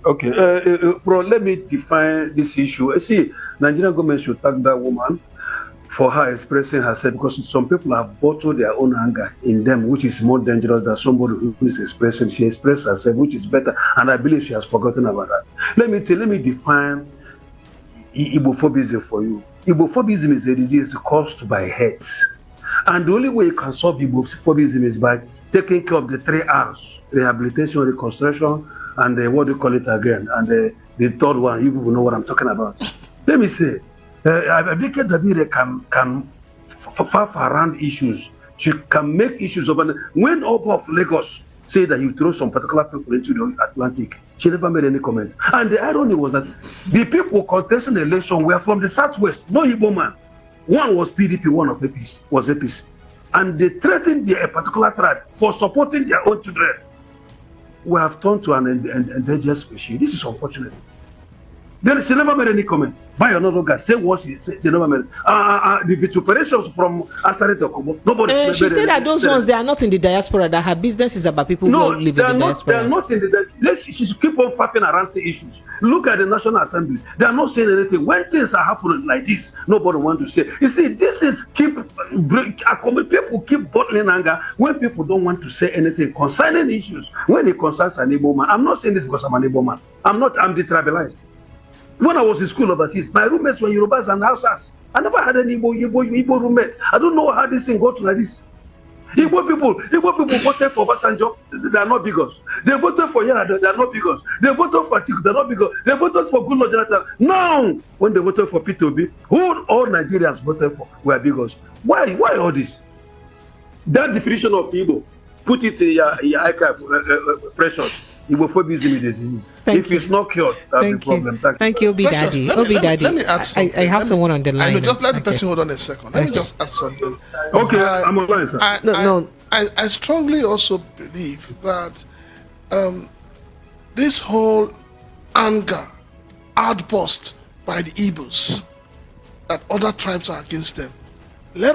Bro, let me define this issue. See, Nigerian government should thank that woman for her expressing herself, because some people have bottled their own anger in them, which is more dangerous than somebody who is expressing. She expressed herself, which is better, and I believe she has forgotten about that. Let me define Igbophobism for you. Igbophobism is a disease caused by hate. And the only way you can solve Igbophobism is by taking care of the 3 R's: rehabilitation, reconstruction, and what do you call it again? And the third one, you people know what I'm talking about. Let me say, Abuja Demolition can far around issues. She can make issues of. When Oba of Lagos say that you throw some particular people into the Atlantic, she never made any comment. And the irony was that the people contesting the election were from the southwest, no Igbo man. One was PDP, one of was APC. And they threatened a particular tribe for supporting their own children. We have turned to an endangered species. This is unfortunate. Then she never made any comment. By another guy, say what she never made. The vituperations from Asare Tokobo, nobody. She said that those ones, they are not in the diaspora, that her business is about people who live in the diaspora. They are not in the diaspora. She should keep on fapping around the issues. Look at the National Assembly. They are not saying anything. When things are happening like this, nobody wants to say. You see, this is people keep bottling anger when people don't want to say anything concerning issues. When it concerns an Igbo man, I'm not saying this because I'm an Igbo man. I'm detribalized. When I was in school overseas, my roommates were Yorubas and Hausas. I never had any Igbo roommate. I don't know how this thing got like this. Igbo people voted for Obasanjo, they are not bigots. They voted for Yara, they are not bigots. They voted for Atiku, they are not bigots. They voted for Goodluck Jonathan. Now, when they voted for Peter Obi, who all Nigerians voted for were bigots. Why all this? That definition of Igbo, put it in your archive, Precious. Igbophobism is a disease. If it's not cured, that's the problem. Thank you, Obi Daddy. Let me add something. I have someone on the line. I know, just let the person hold on a second. Let me just add something. Okay, I'm online, sir. I strongly also believe that this whole anger outburst by the Igbos, that other tribes are against them, let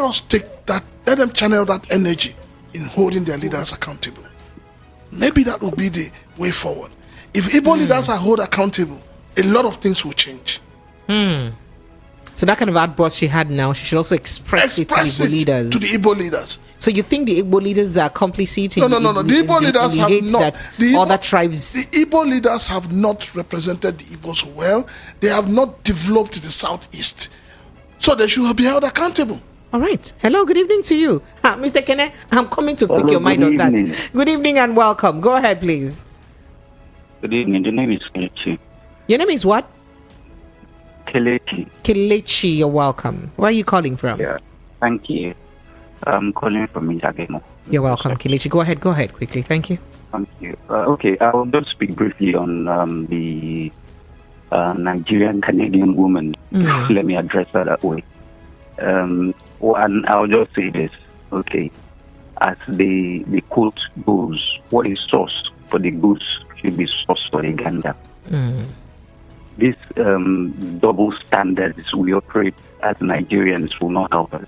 them channel that energy in holding their leaders accountable. Maybe that will be the way forward. If Igbo leaders are held accountable, a lot of things will change. So that kind of outburst she had now, she should also express it to Igbo leaders. To the Igbo leaders. So you think the Igbo leaders are complicit in No. The Igbo leaders have not. Other tribes. The Igbo leaders have not represented the Igbos well. They have not developed the southeast. So they should be held accountable. All right. Hello, good evening to you. Mr. Kene, I'm coming to pick your mind on that. Good evening and welcome. Go ahead, please. Good evening. The name is Kelechi. Your name is what? Kelechi. Kelechi, you're welcome. Where are you calling from? Yeah, thank you. I'm calling from Injagemo. You're welcome, Kelechi. Go ahead quickly. Thank you. Thank you. Okay, I will just speak briefly on the Nigerian Canadian woman. Let me address that way. And I'll just say this, okay. As the quote goes, what is sauce for the goose should be sauce for the gander. These double standards we operate as Nigerians will not help us.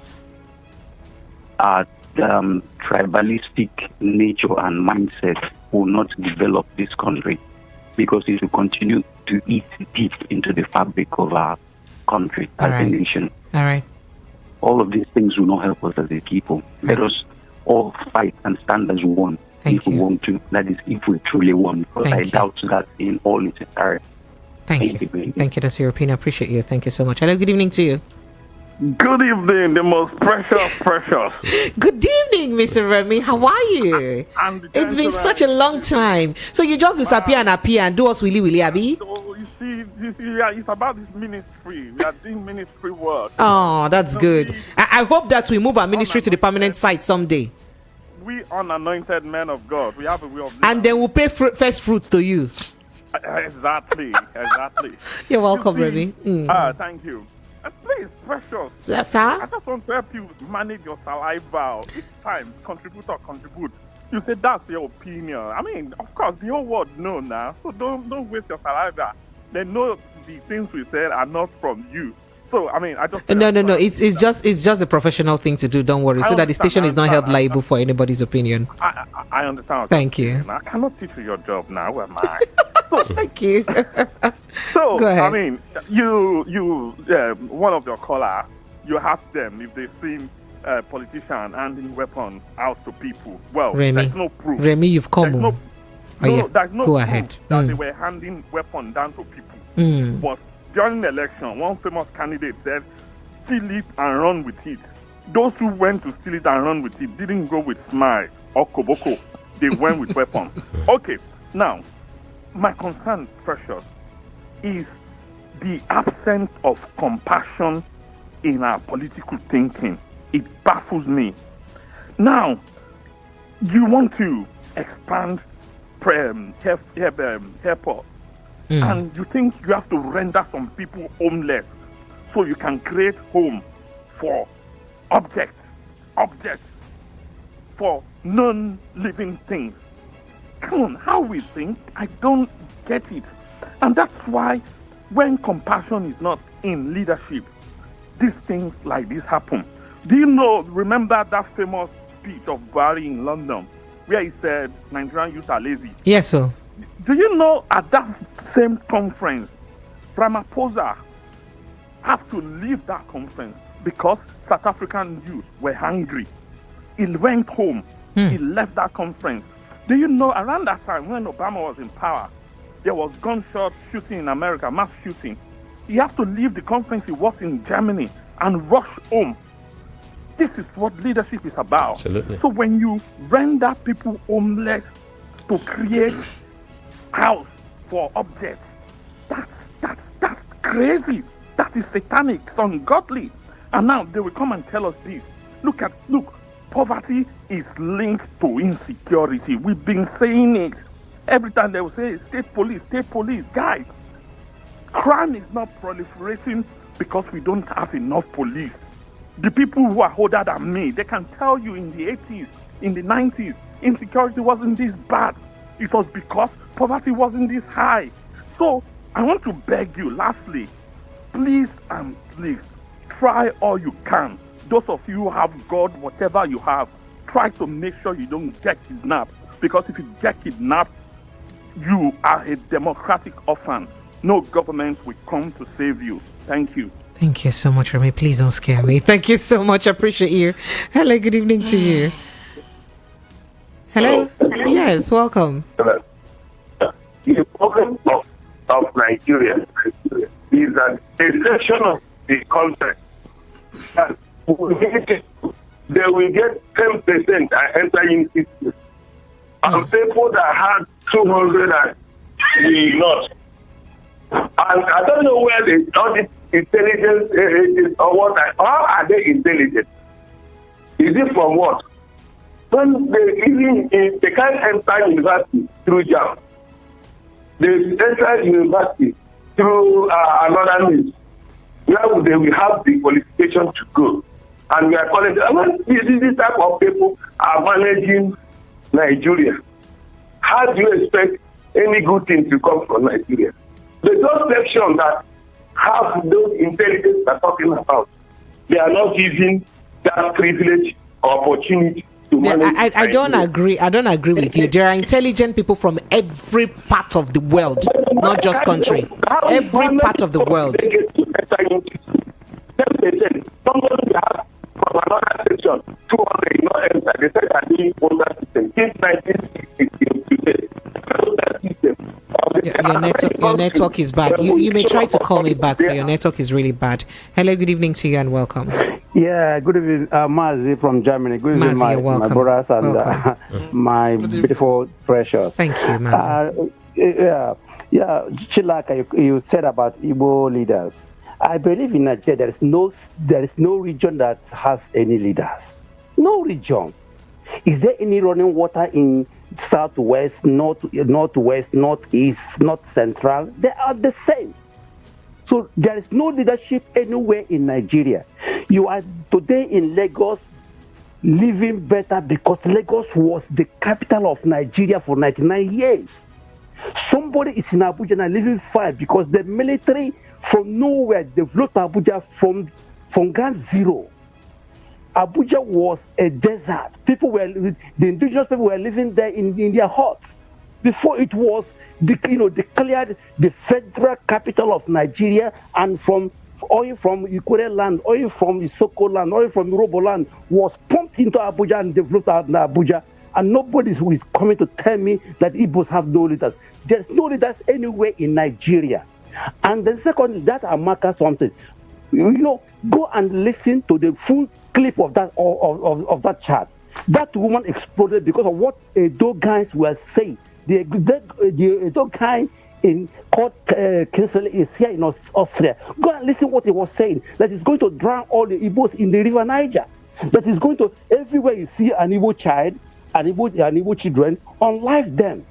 Our tribalistic nature and mindset will not develop this country, because it will continue to eat deep into the fabric of our country as a nation. All right. All of these things will not help us as a people. Let us all fight and stand as one if we want to. That is, if we truly want. Because I doubt that in all its entirety. Thank you. Thank you. That's your opinion. I appreciate you. Thank you so much. Hello, good evening to you. Good evening, the most precious. Good evening, Mr. Remy. How are you? It's been such a long time. So you just disappear and appear and do us willy, Abby? You see, it's about this ministry. We are doing ministry work. Oh, that's good. I hope that we move our ministry to the permanent site someday. We unanointed men of God. We have a way of living. And then we'll pay first fruits to you. Exactly. You're welcome, You see, Remy. Thank you. Please, Precious. Sir? I just want to help you manage your saliva. Each time, contribute. You say that's your opinion. I mean, of course, the whole world know now. So don't waste your saliva. They know the things we said are not from you. So I mean, I just No. It's just a professional thing to do. Don't worry, so that the station is not held liable for anybody's opinion. I understand. Thank you. I cannot teach you your job now. Who am I? So Thank you. So, Go ahead. I mean, you one of your caller, you asked them if they've seen a politician handing weapon out to people. Well, Remy. there's no proof. Remy, you've come There's on. there's no Go proof ahead. that they were handing weapon down to people. But during the election, one famous candidate said, "Steal it and run with it." Those who went to steal it and run with it didn't go with smile or koboko. They went with weapon. Okay, now, my concern, Precious, is the absence of compassion in our political thinking. It baffles me. Now, you want to expand airport, and you think you have to render some people homeless so you can create home for objects for non-living things. Come on, how we think, I don't get it. And that's why when compassion is not in leadership, these things like this happen. Do you remember that famous speech of Buhari in London where he said Nigerian youth are lazy? Yes, sir. Do you know at that same conference, Ramaphosa have to leave that conference because South African youth were hungry. He went home. He left that conference. Do you know around that time when Obama was in power, there was gunshot shooting in America, mass shooting. He had to leave the conference he was in Germany and rush home. This is what leadership is about. Absolutely. So when you render people homeless to create house for objects, that's crazy. That is satanic. It's ungodly. And now they will come and tell us this. Look, poverty is linked to insecurity. We've been saying it. Every time they will say state police. Guy, crime is not proliferating because we don't have enough police. The people who are older than me, they can tell you in the 80s, in the 90s, insecurity wasn't this bad. It was because poverty wasn't this high. So I want to beg you, lastly, please and please, try all you can. Those of you who have God, whatever you have, try to make sure you don't get kidnapped. Because if you get kidnapped, you are a democratic orphan. No government will come to save you. Thank you. Thank you so much, Remy. Please don't scare me. Thank you so much. I appreciate you. Hello, good evening to you. Hello? Yes, welcome. The problem of Nigeria is that a section of the country that they will get 10% and enter in system. And people that had 200 and will not. And I don't know where they all this intelligence is or what. How are they intelligent? Is it from what? When they can't enter university through JAM. They enter university through another means. Where they will have the qualification to go. And we are calling them, this type of people are managing Nigeria. How do you expect any good thing to come from Nigeria? The those sections that have those intelligence we're talking about, they are not given that privilege or opportunity to manage. I don't agree. I don't agree with you. There are intelligent people from every part of the world, not just country. Every part of the world. Somebody has from another section 200 not enter. They said that doing older system since 1960. Your network is bad. You may try to call me back. So your network is really bad. Hello, good evening to you and welcome. Yeah, good evening, Mazi from Germany. Good evening, Mazi, my brothers and my beautiful precious. Thank you, Mazi. Yeah, Chilaka, you said about Igbo leaders. I believe in Nigeria there is no region that has any leaders. No region. Is there any running water in southwest, northwest, northeast, north central, they are the same. So there is no leadership anywhere in Nigeria. You are today in Lagos living better because Lagos was the capital of Nigeria for 99 years. Somebody is in Abuja now living fine because the military from nowhere developed Abuja from ground zero. Abuja was a desert. The indigenous people were living there in their huts before it was declared the federal capital of Nigeria. And from oil from Ikure land, oil from Isoko land, oil from Yoruba land was pumped into Abuja and developed out in Abuja. And nobody who is coming to tell me that Igbos have no leaders. There's no leaders anywhere in Nigeria. And then secondly, that Amaka something. Go and listen to the full clip of that of that chat. That woman exploded because of what Edo guys were saying. The Edo guy called Kinsel is here in Austria. Go and listen what he was saying. That is going to drown all the Igbos in the river Niger. That is going to, everywhere you see an Igbo child, an Igbo children, unlive them.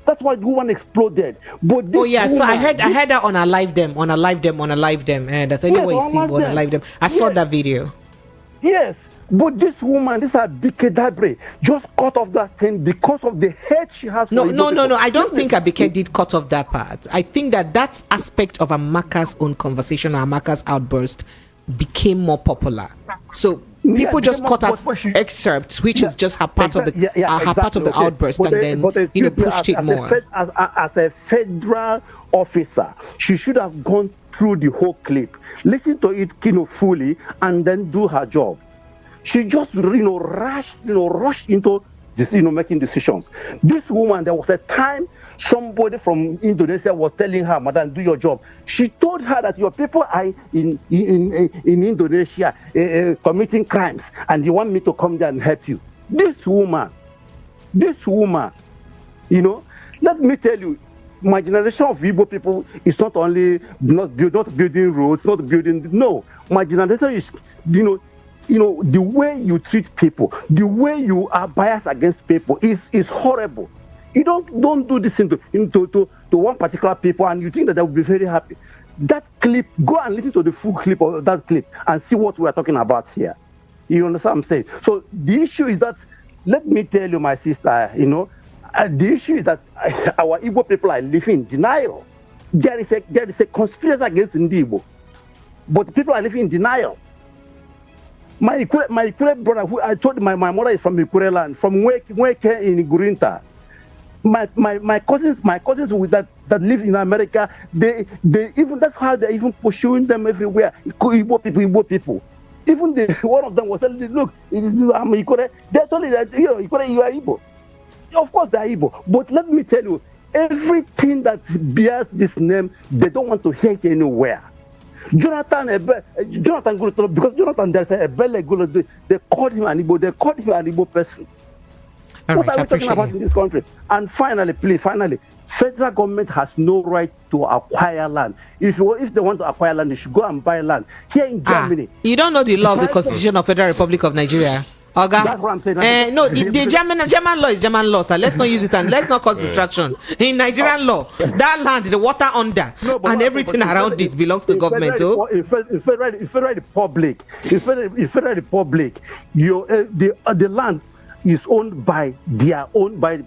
That's why the woman exploded. But so I heard that on a live them. That's anyway you see on a live them. I saw that video. Yes, but this woman, this Abike Dabre, just cut off that thing because of the hate she has. No. I don't think Abike did cut off that part. I think that aspect of Amaka's own conversation or Amaka's outburst became more popular. So people just cut out excerpts, which is just her part of the part of the outburst, and then pushed it more. As a federal officer, she should have gone through the whole clip, listen to it fully, and then do her job. She just rushed into this, making decisions. This woman, there was a time somebody from Indonesia was telling her, "Madam, do your job." She told her that your people are in Indonesia committing crimes, and you want me to come there and help you. This woman, let me tell you, my generation of Igbo people is not only not building roads, my generation is, the way you treat people, the way you are biased against people is horrible. You don't do this to one particular people and you think that they will be very happy. That clip, go and listen to the full clip of that clip and see what we are talking about here. You understand what I'm saying? So the issue is that, let me tell you, my sister, the issue is that our Igbo people are living in denial. There is a conspiracy against Igbo, but people are living in denial. My Ikure brother, who I told you, my mother is from Ikure land, from Weke in Gurinta. My cousins with that live in America, they even, that's how they're even pursuing them everywhere. Igbo people. Even one of them was telling me, "Look, I'm Ikure." They told me that Ikure, you are Igbo. Of course they are Igbo, but let me tell you, everything that bears this name, they don't want to hear it anywhere. Jonathan Gulu, because Jonathan, there's a Ebele Gulu, they called him an Igbo person. What are we talking about in this country? And finally, federal government has no right to acquire land. If they want to acquire land, they should go and buy land. Here in Germany. You don't know the law of the Constitution of Federal Republic of Nigeria. That's what I'm saying. No, the German law is German law, so let's not use it and let's not cause distraction. In Nigerian law, that land, the water under and everything around it belongs to government. In Federal Republic, the land is owned by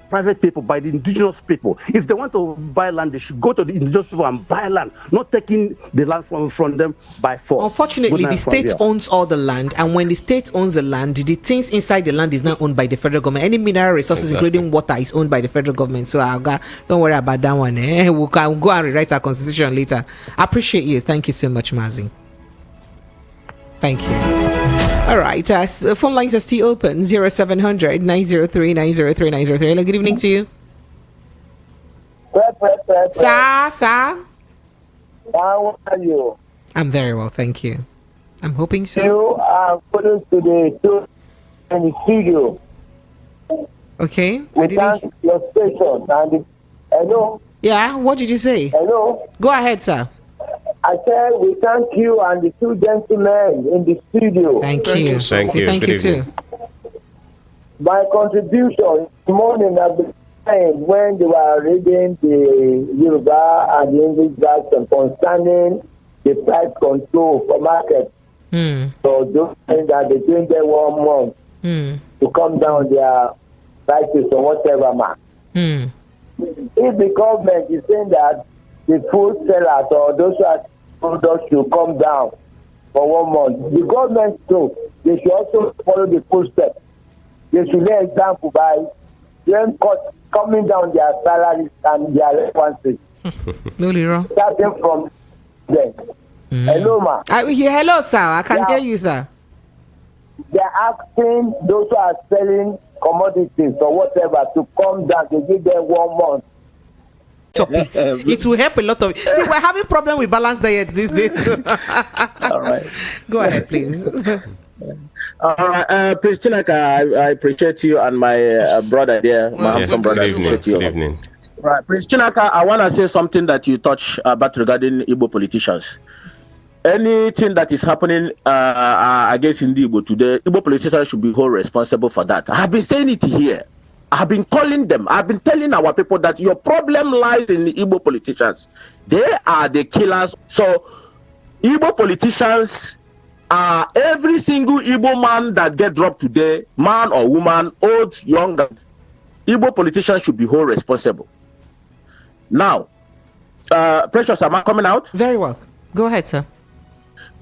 private people, by the indigenous people. If they want to buy land, they should go to the indigenous people and buy land, not taking the land from them by force. Unfortunately, the state owns all the land, and when the state owns the land, the things inside the land is not owned by the federal government. Any mineral resources, including water, is owned by the federal government. So don't worry about that one. We'll go and rewrite our constitution later. I appreciate you. Thank you so much, Mazi. Thank you. All right, phone lines are still open. 0700 903 903 903. Hello, good evening to you. Sir. How are you? I'm very well, thank you. I'm hoping so. You are putting to the studio. Okay. Your station and hello. Yeah, what did you say? Hello. Go ahead, sir. I said we thank you and the two gentlemen in the studio. Thank you. Thank you. Thank you too. My contribution this morning has been time when they were reading the Yoruba and the English version concerning the price control for market. So those things that they doing there 1 month to come down their prices or whatever, man. If the government is saying that the food sellers or those who are products should come down for 1 month, the government too, they should also follow the footsteps. They should lay example by them coming down their salaries and their responses. Starting from them. Hello, ma. Hello, sir. I can hear you, sir. They're asking those who are selling commodities or whatever to come down to give them 1 month. It will help a lot of. See, we're having problem with balanced diets these days. All right. Go ahead, please. All right, Prince Chinaka, I appreciate you and my brother there, my handsome brother. Good evening. Right, Prince Chinaka, I want to say something that you touched about regarding Igbo politicians. Anything that is happening against Igbo today, Igbo politicians should be wholly responsible for that. I have been saying it here. I have been calling them. I've been telling our people that your problem lies in the Igbo politicians. They are the killers. So, Igbo politicians are every single Igbo man that get dropped today, man or woman, old, young. Igbo politicians should be wholly responsible. Now, Precious, am I coming out? Very well. Go ahead, sir.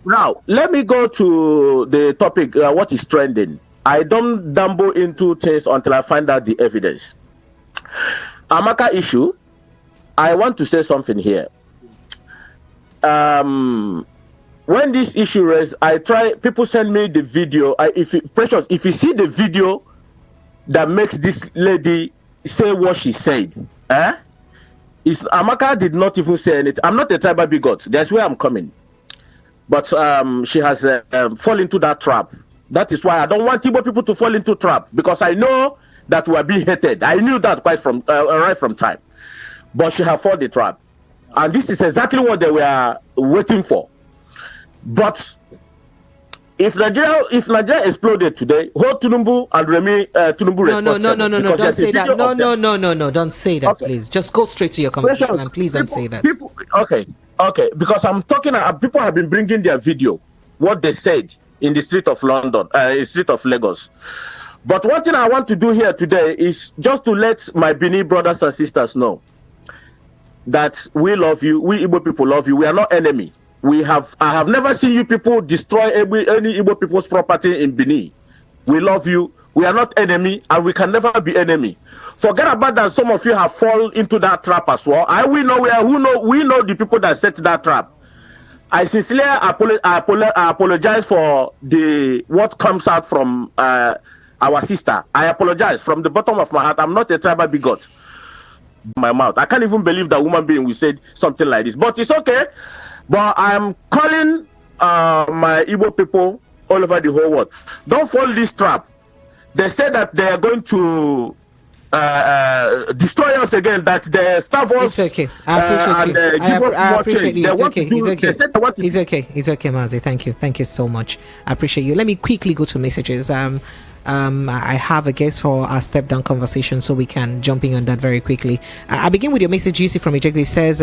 Now, let me go to the topic, what is trending. I don't dabble into things until I find out the evidence. Amaka issue, I want to say something here. When this issue is, people send me the video. Precious, if you see the video that makes this lady say what she said, Amaka did not even say anything. I'm not a tribal bigot. That's where I'm coming. But she has fallen into that trap. That is why I don't want Igbo people to fall into trap, because I know that we are being hated. I knew that right from time. But she has fallen the trap. And this is exactly what they were waiting for. But if Nigeria exploded today, hold Tinubu and Remi Tinubu responsible. No, don't say that. No, don't say that, okay. Please. Just go straight to your conversation and please don't say that. Okay, because I'm talking, people have been bringing their video, what they said in the street of London, street of Lagos. But one thing I want to do here today is just to let my Bini brothers and sisters know that we love you, we Igbo people love you, we are not enemy. I have never seen you people destroy any Igbo people's property in Benin. We love you. We are not enemy, and we can never be enemy. Forget about that. Some of you have fallen into that trap as well. We know the people that set that trap. I sincerely apologize for what comes out from our sister. I apologize from the bottom of my heart. I'm not a tribal bigot. My mouth. I can't even believe that woman being will say something like this. But it's okay. But I'm calling my Igbo people all over the whole world. Don't fall this trap. They say that they are going to destroy us again, that they starve us. It's okay. I appreciate you. It's okay, Mazi. Thank you so much. I appreciate you. Let me quickly go to messages. I have a guest for our step down conversation, so we can jump in on that very quickly. I begin with your message. GC from Ejegwe. It says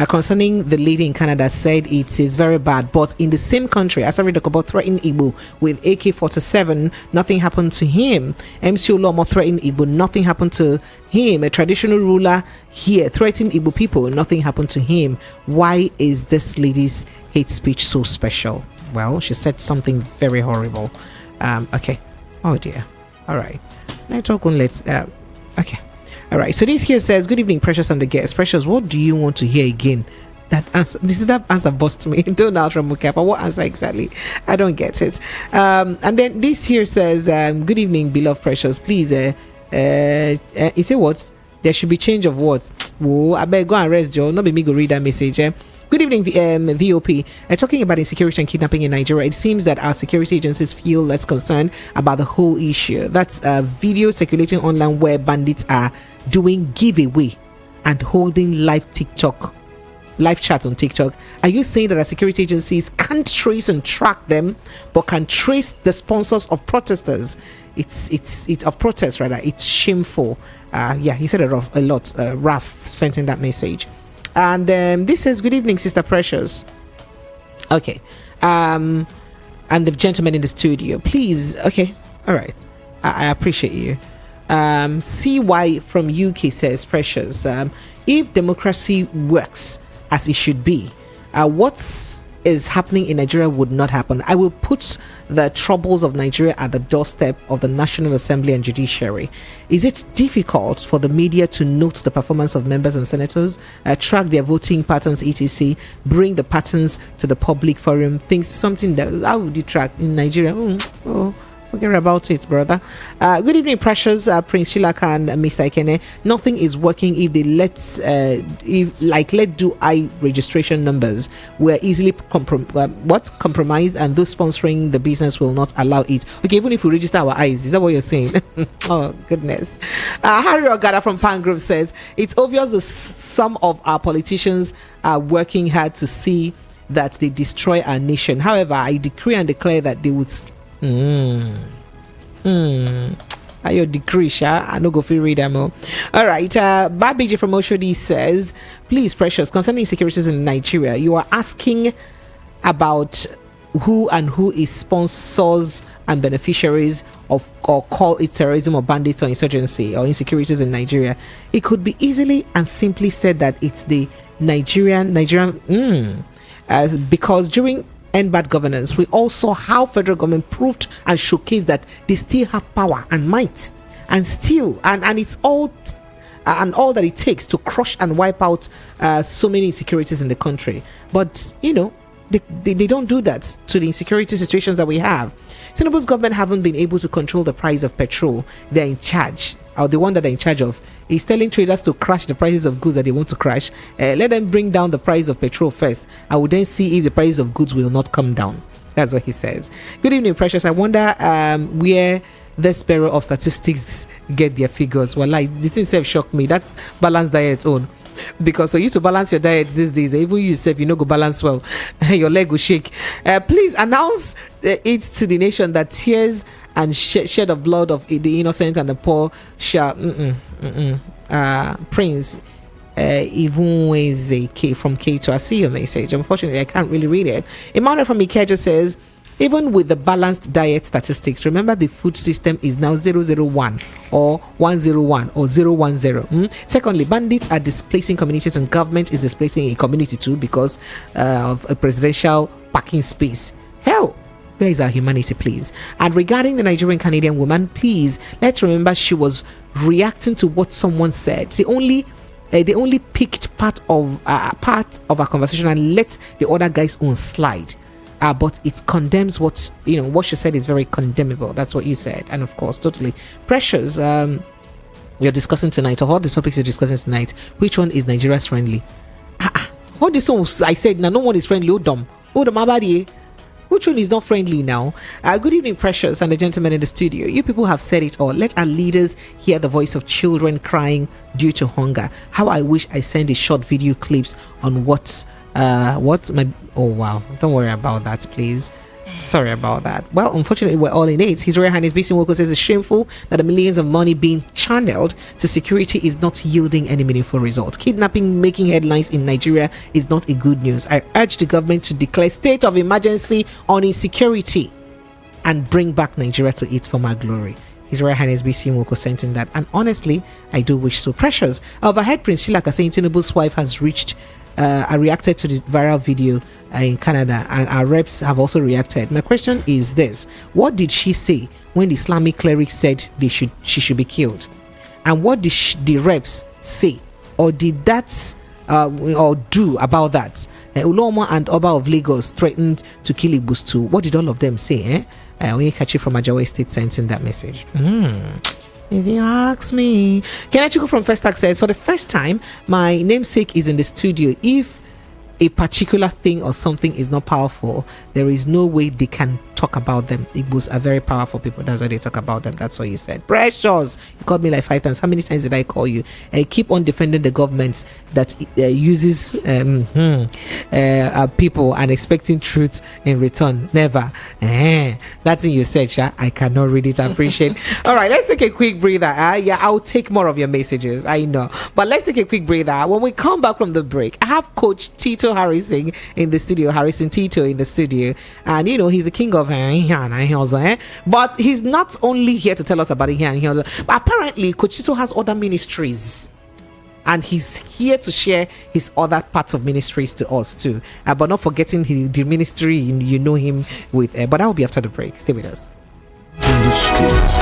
concerning the lady in Canada, said it is very bad, but in the same country, Asari Dokobo threatened Igbo with AK-47, nothing happened to him. MC Olomo threatened Igbo, nothing happened to him. A traditional ruler here threatened Igbo people, nothing happened to him. Why is this lady's hate speech so special? Well, she said something very horrible. Okay. Oh dear. All right. Okay. All right. So this here says, good evening, Precious and the guest. Precious, what do you want to hear again? That answer bust me. Don't out from Mukapa. What answer exactly? I don't get it. And then this here says, good evening, beloved Precious. Please, you say what? There should be change of words. Whoa, I better go and rest, Joe. Not be me go read that message. Good evening, VOP. Talking about insecurity and kidnapping in Nigeria, it seems that our security agencies feel less concerned about the whole issue. That's a video circulating online where bandits are doing giveaway and holding live chat on TikTok. Are you saying that our security agencies can't trace and track them, but can trace the sponsors of protesters? of protest rather. It's shameful. He said a lot. Raf sent in that message. And this says, good evening, Sister Precious. Okay. And the gentleman in the studio, please. Okay. All right. I appreciate you. CY from UK says, Precious, if democracy works as it should be, what is happening in Nigeria would not happen. I will put the troubles of Nigeria at the doorstep of the National Assembly and Judiciary. Is it difficult for the media to note the performance of members and senators, track their voting patterns, etc., bring the patterns to the public forum, something that, how would you track in Nigeria? Forget about it, brother. Good evening, Precious, Prince Shilaka and Mr. Ikene. Nothing is working if they let do eye registration numbers. We're easily compromised, and those sponsoring the business will not allow it. Okay, even if we register our eyes, is that what you're saying? Oh goodness. Harry Ogada from Pan Group says it's obvious that some of our politicians are working hard to see that they destroy our nation. However, I decree and declare that they would. Your decree, I no go feel read them all. All right. Babiji from Oshodi says, please, Precious, concerning insecurities in Nigeria, you are asking about who is sponsors and beneficiaries of, or call it terrorism or bandits or insurgency or insecurities in Nigeria. It could be easily and simply said that it's the Nigerian because during bad governance, we all saw how federal government proved and showcased that they still have power and might, and still and it's all and all that it takes to crush and wipe out so many insecurities in the country. But they don't do that to the insecurity situations that we have. Tinubu's government haven't been able to control the price of petrol. They're in charge, or the one that they're in charge of is telling traders to crash the prices of goods that they want to crash. Let them bring down the price of petrol first. I will then see if the price of goods will not come down. That's what he says. Good evening, Precious. I wonder where this Bureau of Statistics get their figures. Well, this itself shocked me. That's balanced diet own. Because for you to balance your diet these days, even you yourself, you know, go balance well, your leg will shake. Please announce it to the nation that tears and shed of blood of the innocent and the poor shall Prince even is a K from K2. I see your message. Unfortunately, I can't really read it. Emmanuel from Ikeja says, even with the balanced diet statistics, remember the food system is now 001 or 101 or 010. Secondly, bandits are displacing communities and government is displacing a community too because of a presidential parking space. Hell, where is our humanity, please? And regarding the Nigerian Canadian woman, please, let's remember she was reacting to what someone said. They only picked part of our conversation and let the other guys own slide. But it condemns what she said is very condemnable. That's what you said. And of course, totally. Precious, you're discussing tonight, of all the topics you're discussing tonight, which one is Nigeria's friendly? What this one I said, no one is friendly. Oh, dumb abadi. Which one is not friendly now? Good evening, Precious, and the gentleman in the studio. You people have said it all. Let our leaders hear the voice of children crying due to hunger. How I wish I send a short video clips on oh wow, don't worry about that, please. Sorry about that. Well, unfortunately, we're all in it. His Royal Highness BC Woko says it's shameful that the millions of money being channeled to security is not yielding any meaningful result. Kidnapping making headlines in Nigeria is not a good news. I urge the government to declare state of emergency on insecurity and bring back Nigeria to its former glory. His Royal Highness BC Woko sent in that, and honestly, I do wish so. Precious. Overhead Prince Shilaka saying Tinubu's wife has reached I reacted to the viral video in Canada, and our reps have also reacted. My question is this: what did she say when the Islamic cleric said she should be killed? And what did the reps say or did that or do about that? Uloma and Oba of Lagos threatened to kill Igbustu. What did all of them say? Only catch it from Ajawa State sent in that message. If you ask me. Kenachuku from Festac says, for the first time, my namesake is in the studio. If a particular thing or something is not powerful, there is no way they can talk about them. Igbos are very powerful people. That's why they talk about them. That's what you said. Precious, you called me like 5 times. How many times did I call you? I keep on defending the government that uses people and expecting truth in return. Never. That's in your search. I cannot read it. I appreciate. All right, let's take a quick breather. Yeah, I'll take more of your messages. I know, but let's take a quick breather. When we come back from the break, I have Coach Tito Harrison in the studio. Harrison Tito in the studio, and he's the king of but he's not only here to tell us about but apparently Coach Tito has other ministries, and he's here to share his other parts of ministries to us too, but not forgetting the ministry you know him with, but that will be after the break. Stay with us. In the streets,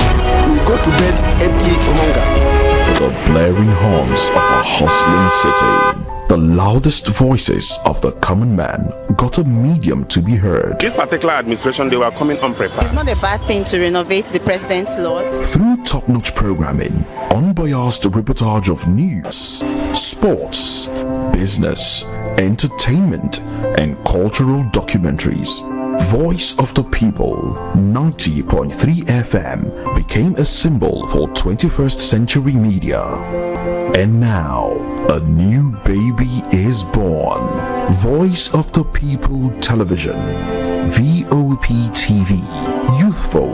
we go to bed empty hunger. To the blaring horns of a hustling city, the loudest voices of the common man got a medium to be heard. This particular administration, they were coming unprepared. It's not a bad thing to renovate the president's lodge. Through top-notch programming, unbiased reportage of news, sports, business, entertainment, and cultural documentaries, Voice of the People 90.3 FM became a symbol for 21st century media. And now, a new baby is born. Voice of the People Television, VOP TV, youthful,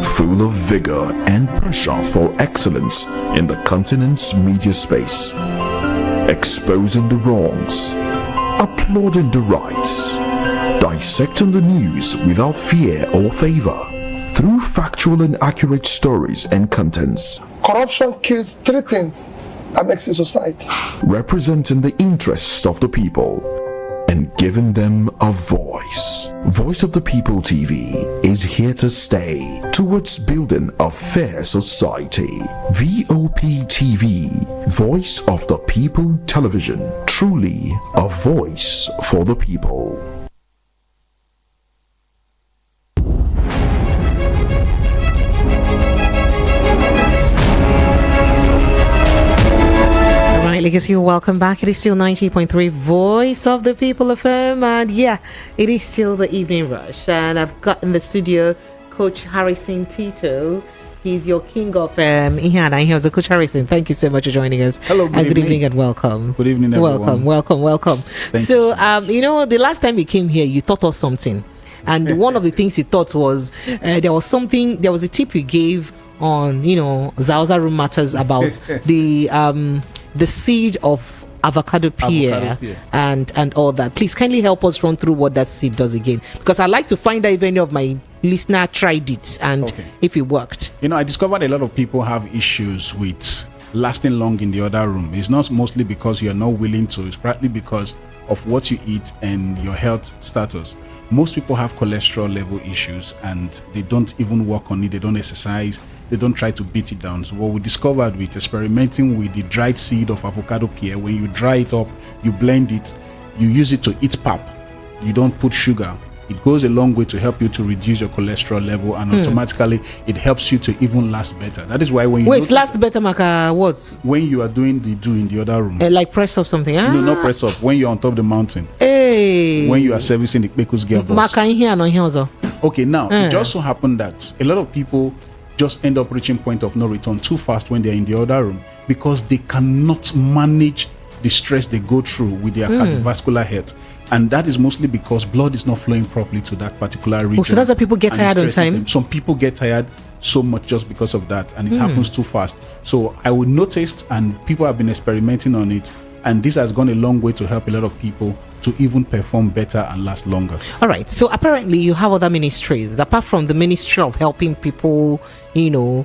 full of vigor and passion for excellence in the continent's media space, exposing the wrongs, applauding the rights, dissecting the news without fear or favor, through factual and accurate stories and contents. Corruption kills three things that makes a society. Representing the interests of the people and giving them a voice. Voice of the People TV is here to stay towards building a fair society. VOP TV, Voice of the People Television, truly a voice for the people. Legacy, welcome back. It is still 90.3 Voice of the People FM, and yeah, it is still the evening rush. And I've got in the studio Coach Harrison Tito. He's your king of Ihana. Here's Coach Harrison. Thank you so much for joining us. Hello, good evening and welcome. Good evening, everyone. Welcome. So, the last time you came here, you taught us something, and one of the things you taught was there was a tip you gave on Zauza room matters about the seed of avocado pear and all that. Please kindly help us run through what that seed does again, because I'd like to find out if any of my listener tried it and if it worked. I discovered a lot of people have issues with lasting long in the other room. It's not mostly because you're not willing to, it's partly because of what you eat and your health status. Most people have cholesterol level issues and they don't even work on it, they don't exercise, they don't try to beat it down. So what we discovered with experimenting with the dried seed of avocado pear, when you dry it up, you blend it, you use it to eat pap, you don't put sugar, it goes a long way to help you to reduce your cholesterol level, and automatically it helps you to even last better. That is why when you last better, Maka, what? When you are doing the do in the other room, like press up something. No, not press up. When you're on top of the mountain. Hey. When you are servicing the Bekus gearbox. Maka in here, no here also. Okay, now it just so happened that a lot of people just end up reaching point of no return too fast when they're in the other room, because they cannot manage the stress they go through with their cardiovascular health. And that is mostly because blood is not flowing properly to that particular region. So that's why people get tired on time? Some people get tired so much just because of that, and it happens too fast. So I would notice, and people have been experimenting on it, and this has gone a long way to help a lot of people to even perform better and last longer. All right. So apparently you have other ministries apart from the ministry of helping people, attain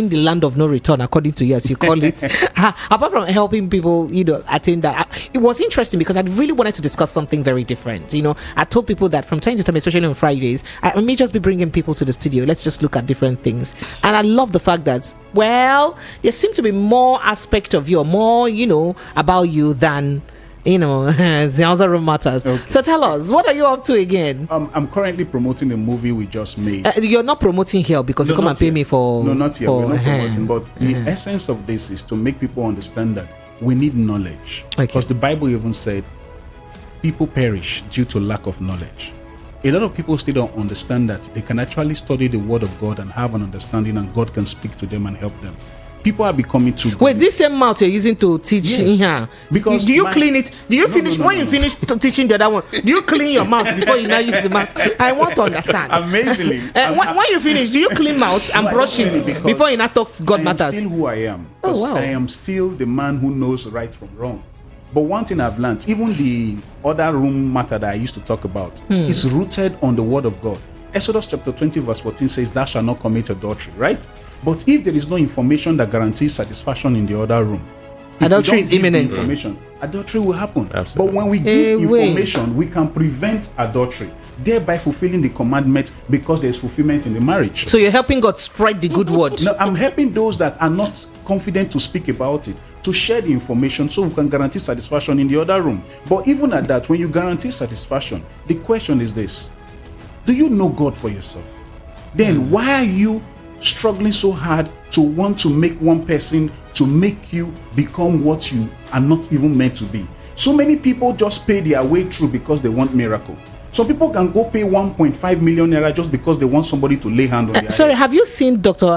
the land of no return, according to you, as you call it. Apart from helping people, attain that. It was interesting because I really wanted to discuss something very different. I told people that from time to time, especially on Fridays, I may just be bringing people to the studio. Let's just look at different things. And I love the fact that, there seems to be more aspect of you, more, about you than the other room matters. Okay. So tell us, what are you up to again? I'm currently promoting a movie we just made. You're not promoting here because you come and pay me for. No, not here. We're not promoting, but the essence of this is to make people understand that we need knowledge. Because the Bible even said people perish due to lack of knowledge. A lot of people still don't understand that they can actually study the word of God and have an understanding, and God can speak to them and help them. People are becoming too. Wait, this same mouth you're using to teach here, because do you clean it? Do you finish when you finish teaching the other one? Do you clean your mouth before you now use the mouth? I want to understand. Amazingly, when you finish, do you clean mouth and brush it before you now talk to God matters? I am still who I am. Oh, wow. I am still the man who knows right from wrong. But one thing I've learned, even the other room matter that I used to talk about, is rooted on the word of God. Exodus chapter 20 verse 14 says, "Thou shalt not commit adultery," right? But if there is no information that guarantees satisfaction in the other room, adultery is imminent. Adultery will happen. Absolutely. But when we give information, we can prevent adultery, thereby fulfilling the commandment, because there is fulfillment in the marriage. So you're helping God spread the good word. No, I'm helping those that are not confident to speak about it, to share the information so we can guarantee satisfaction in the other room. But even at that, when you guarantee satisfaction, the question is this: do you know God for yourself? Then why are you struggling so hard to want to make one person to make you become what you are not even meant to be? So many people just pay their way through because they want miracle. Some people can go pay 1.5 million naira just because they want somebody to lay hand on their Sorry, head. have you seen Pastor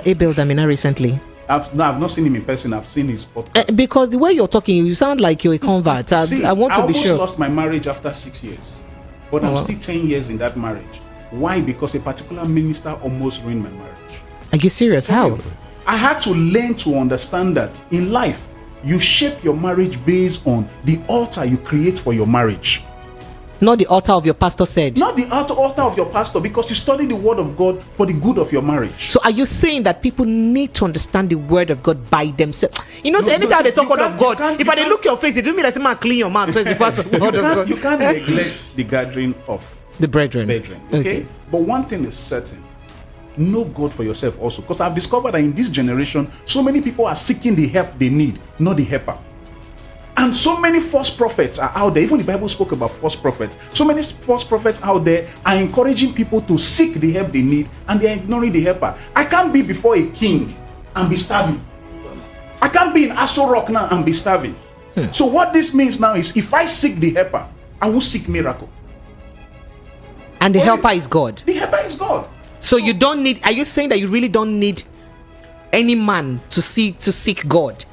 Abel Damina recently? I've not seen him in person. I've seen his podcast. Because the way you're talking, you sound like you're a convert. I want to be sure. I almost lost my marriage after 6 years, but I'm still 10 years in that marriage. Why? Because a particular minister almost ruined my marriage. Are you serious? How? I had to learn to understand that in life, you shape your marriage based on the altar you create for your marriage. Not the altar of your pastor said. Not the altar of your pastor, because you study the word of God for the good of your marriage. So are you saying that people need to understand the word of God by themselves? You know, anytime they talk word of God, if I look your face, it doesn't mean that someone clean your mouth first before the word of God. You can't neglect the gathering of the brethren. Okay? But one thing is certain: know God for yourself also. Because I've discovered that in this generation, so many people are seeking the help they need, not the helper. And so many false prophets are out there. Even the Bible spoke about false prophets. So many false prophets out there are encouraging people to seek the help they need, and they are ignoring the helper. I can't be before a king and be starving. I can't be in Aso Rock now and be starving. So what this means now is, if I seek the helper, I will seek miracle. And the helper is God. The helper is God. So you don't need, are you saying that you really don't need any man to seek God?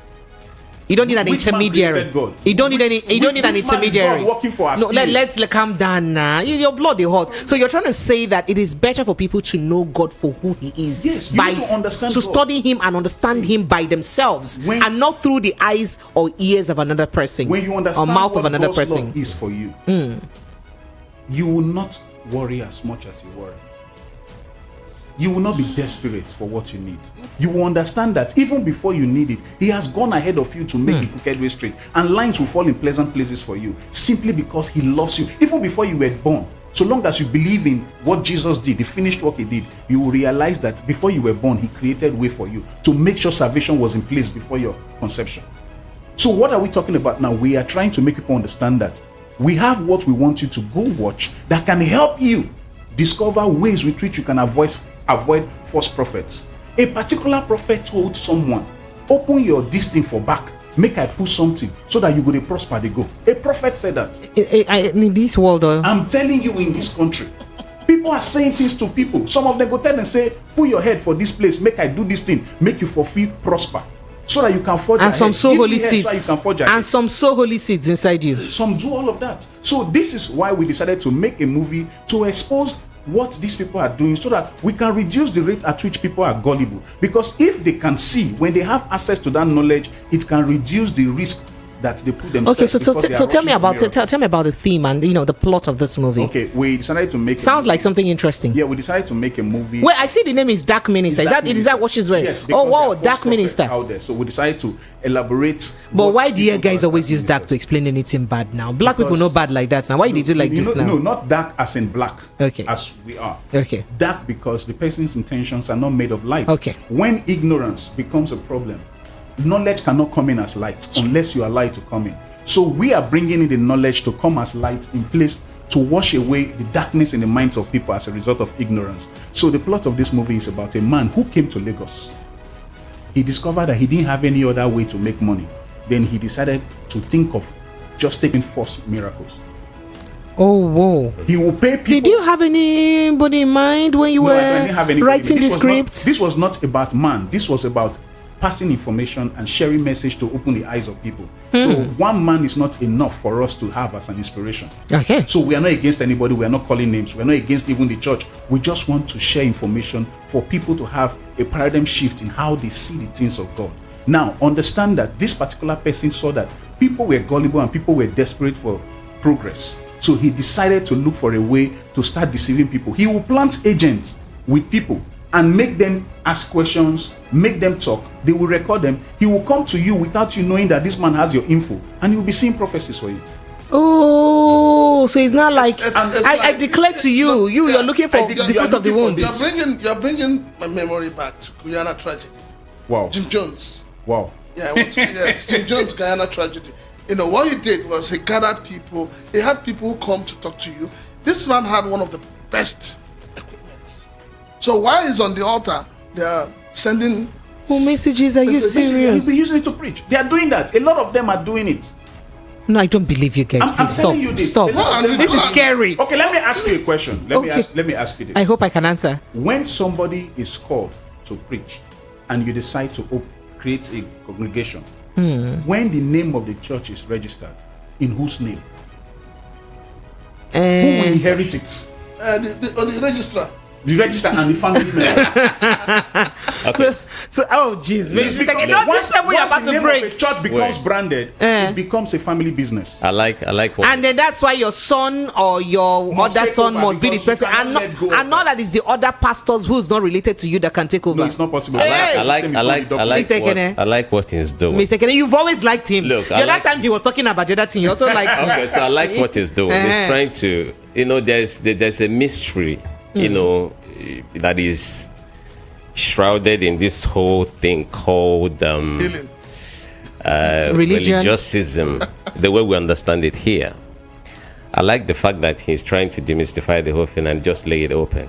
You don't need an intermediary. You don't need any. You don't need an intermediary. No, let's calm down now. Your blood is hot. So you're trying to say that it is better for people to know God for who He is. Yes, you need to understand. To study Him and understand Him by themselves, and not through the eyes or ears of another person. When you understand or mouth what of another God's person love is for you, you will not worry as much as you worry. You will not be desperate for what you need. You will understand that even before you need it, He has gone ahead of you to make the crooked way straight, and lines will fall in pleasant places for you, simply because He loves you. Even before you were born, so long as you believe in what Jesus did, the finished work He did, you will realize that before you were born, He created way for you to make sure salvation was in place before your conception. So what are we talking about now? We are trying to make people understand that we have what we want you to go watch that can help you discover ways with which you can avoid false prophets. A particular prophet told someone, open your this thing for back, make I put something so that you go to prosper they go. A prophet said that. In this world, I'm telling you, in this country, people are saying things to people. Some of them go tell and say, put your head for this place, make I do this thing, make you fulfill prosper, so that you can forge and some sow holy seeds, and some sow holy seeds inside you. Some do all of that. So this is why we decided to make a movie to expose what these people are doing, so that we can reduce the rate at which people are gullible. Because if they can see, when they have access to that knowledge, it can reduce the risk that they put themselves. Okay, so tell me about the theme and the plot of this movie. Okay, we decided to make. Sounds like something interesting. Yeah, we decided to make a movie. Wait, I see the name is Dark Minister. Is that what she's wearing? Yes. Oh wow, Dark Minister out there. So we decided to elaborate. But why do you guys always use dark to explain anything bad now? Black people know bad like that now. Why did you like this now? No, not dark as in black. Okay. As we are. Okay. Dark because the person's intentions are not made of light. Okay. When ignorance becomes a problem, knowledge cannot come in as light unless you allow it to come in. So we are bringing in the knowledge to come as light in place to wash away the darkness in the minds of people as a result of ignorance. So the plot of this movie is about a man who came to Lagos. He discovered that he didn't have any other way to make money. Then he decided to think of just taking false miracles. Oh, whoa. He will pay people. Did you have anybody in mind when you No, I were didn't have anybody. writing the script? This was not about man. This was about passing information and sharing message to open the eyes of people. So one man is not enough for us to have as an inspiration. Okay. So we are not against anybody. We are not calling names. We are not against even the church. We just want to share information for people to have a paradigm shift in how they see the things of God. Now, understand that this particular person saw that people were gullible and people were desperate for progress. So he decided to look for a way to start deceiving people. He will plant agents with people and make them ask questions, make them talk. They will record them. He will come to you without you knowing that this man has your info, and he will be seeing prophecies for you. Oh, so it's not like I declare to you, you're looking for the fruit of the womb. You're bringing my memory back to Guyana tragedy. Wow. Jim Jones. Wow. Yeah, yes, Jim Jones Guyana tragedy. You know what he did was he gathered people. He had people who come to talk to you. This man had one of the best equipment. So while he's on the altar, they are sending messages. Are you serious? He'll be using it to preach. They are doing that. A lot of them are doing it. No, I don't believe you guys. I'm telling you this. Stop. This is scary. Okay, let me ask you a question. Let me ask you this. I hope I can answer. When somebody is called to preach and you decide to create a congregation, when the name of the church is registered, in whose name? Who will inherit it? The registrar. The registrar and the family member. Okay. So oh jeez, once you're about the to name break. of a church becomes branded, it becomes a family business. I like what. And then that's why your son or your other son must be this person, and not that it's the other pastors who's not related to you that can take over. No, it's not possible. I like what he's doing. Mr. Kennedy, you've always liked him. Look, the other time he was talking about the other thing, you also liked him. Okay, so I like what he's doing. He's trying to, there's a mystery, that is shrouded in this whole thing called religiosism, the way we understand it here. I like the fact that he's trying to demystify the whole thing and just lay it open,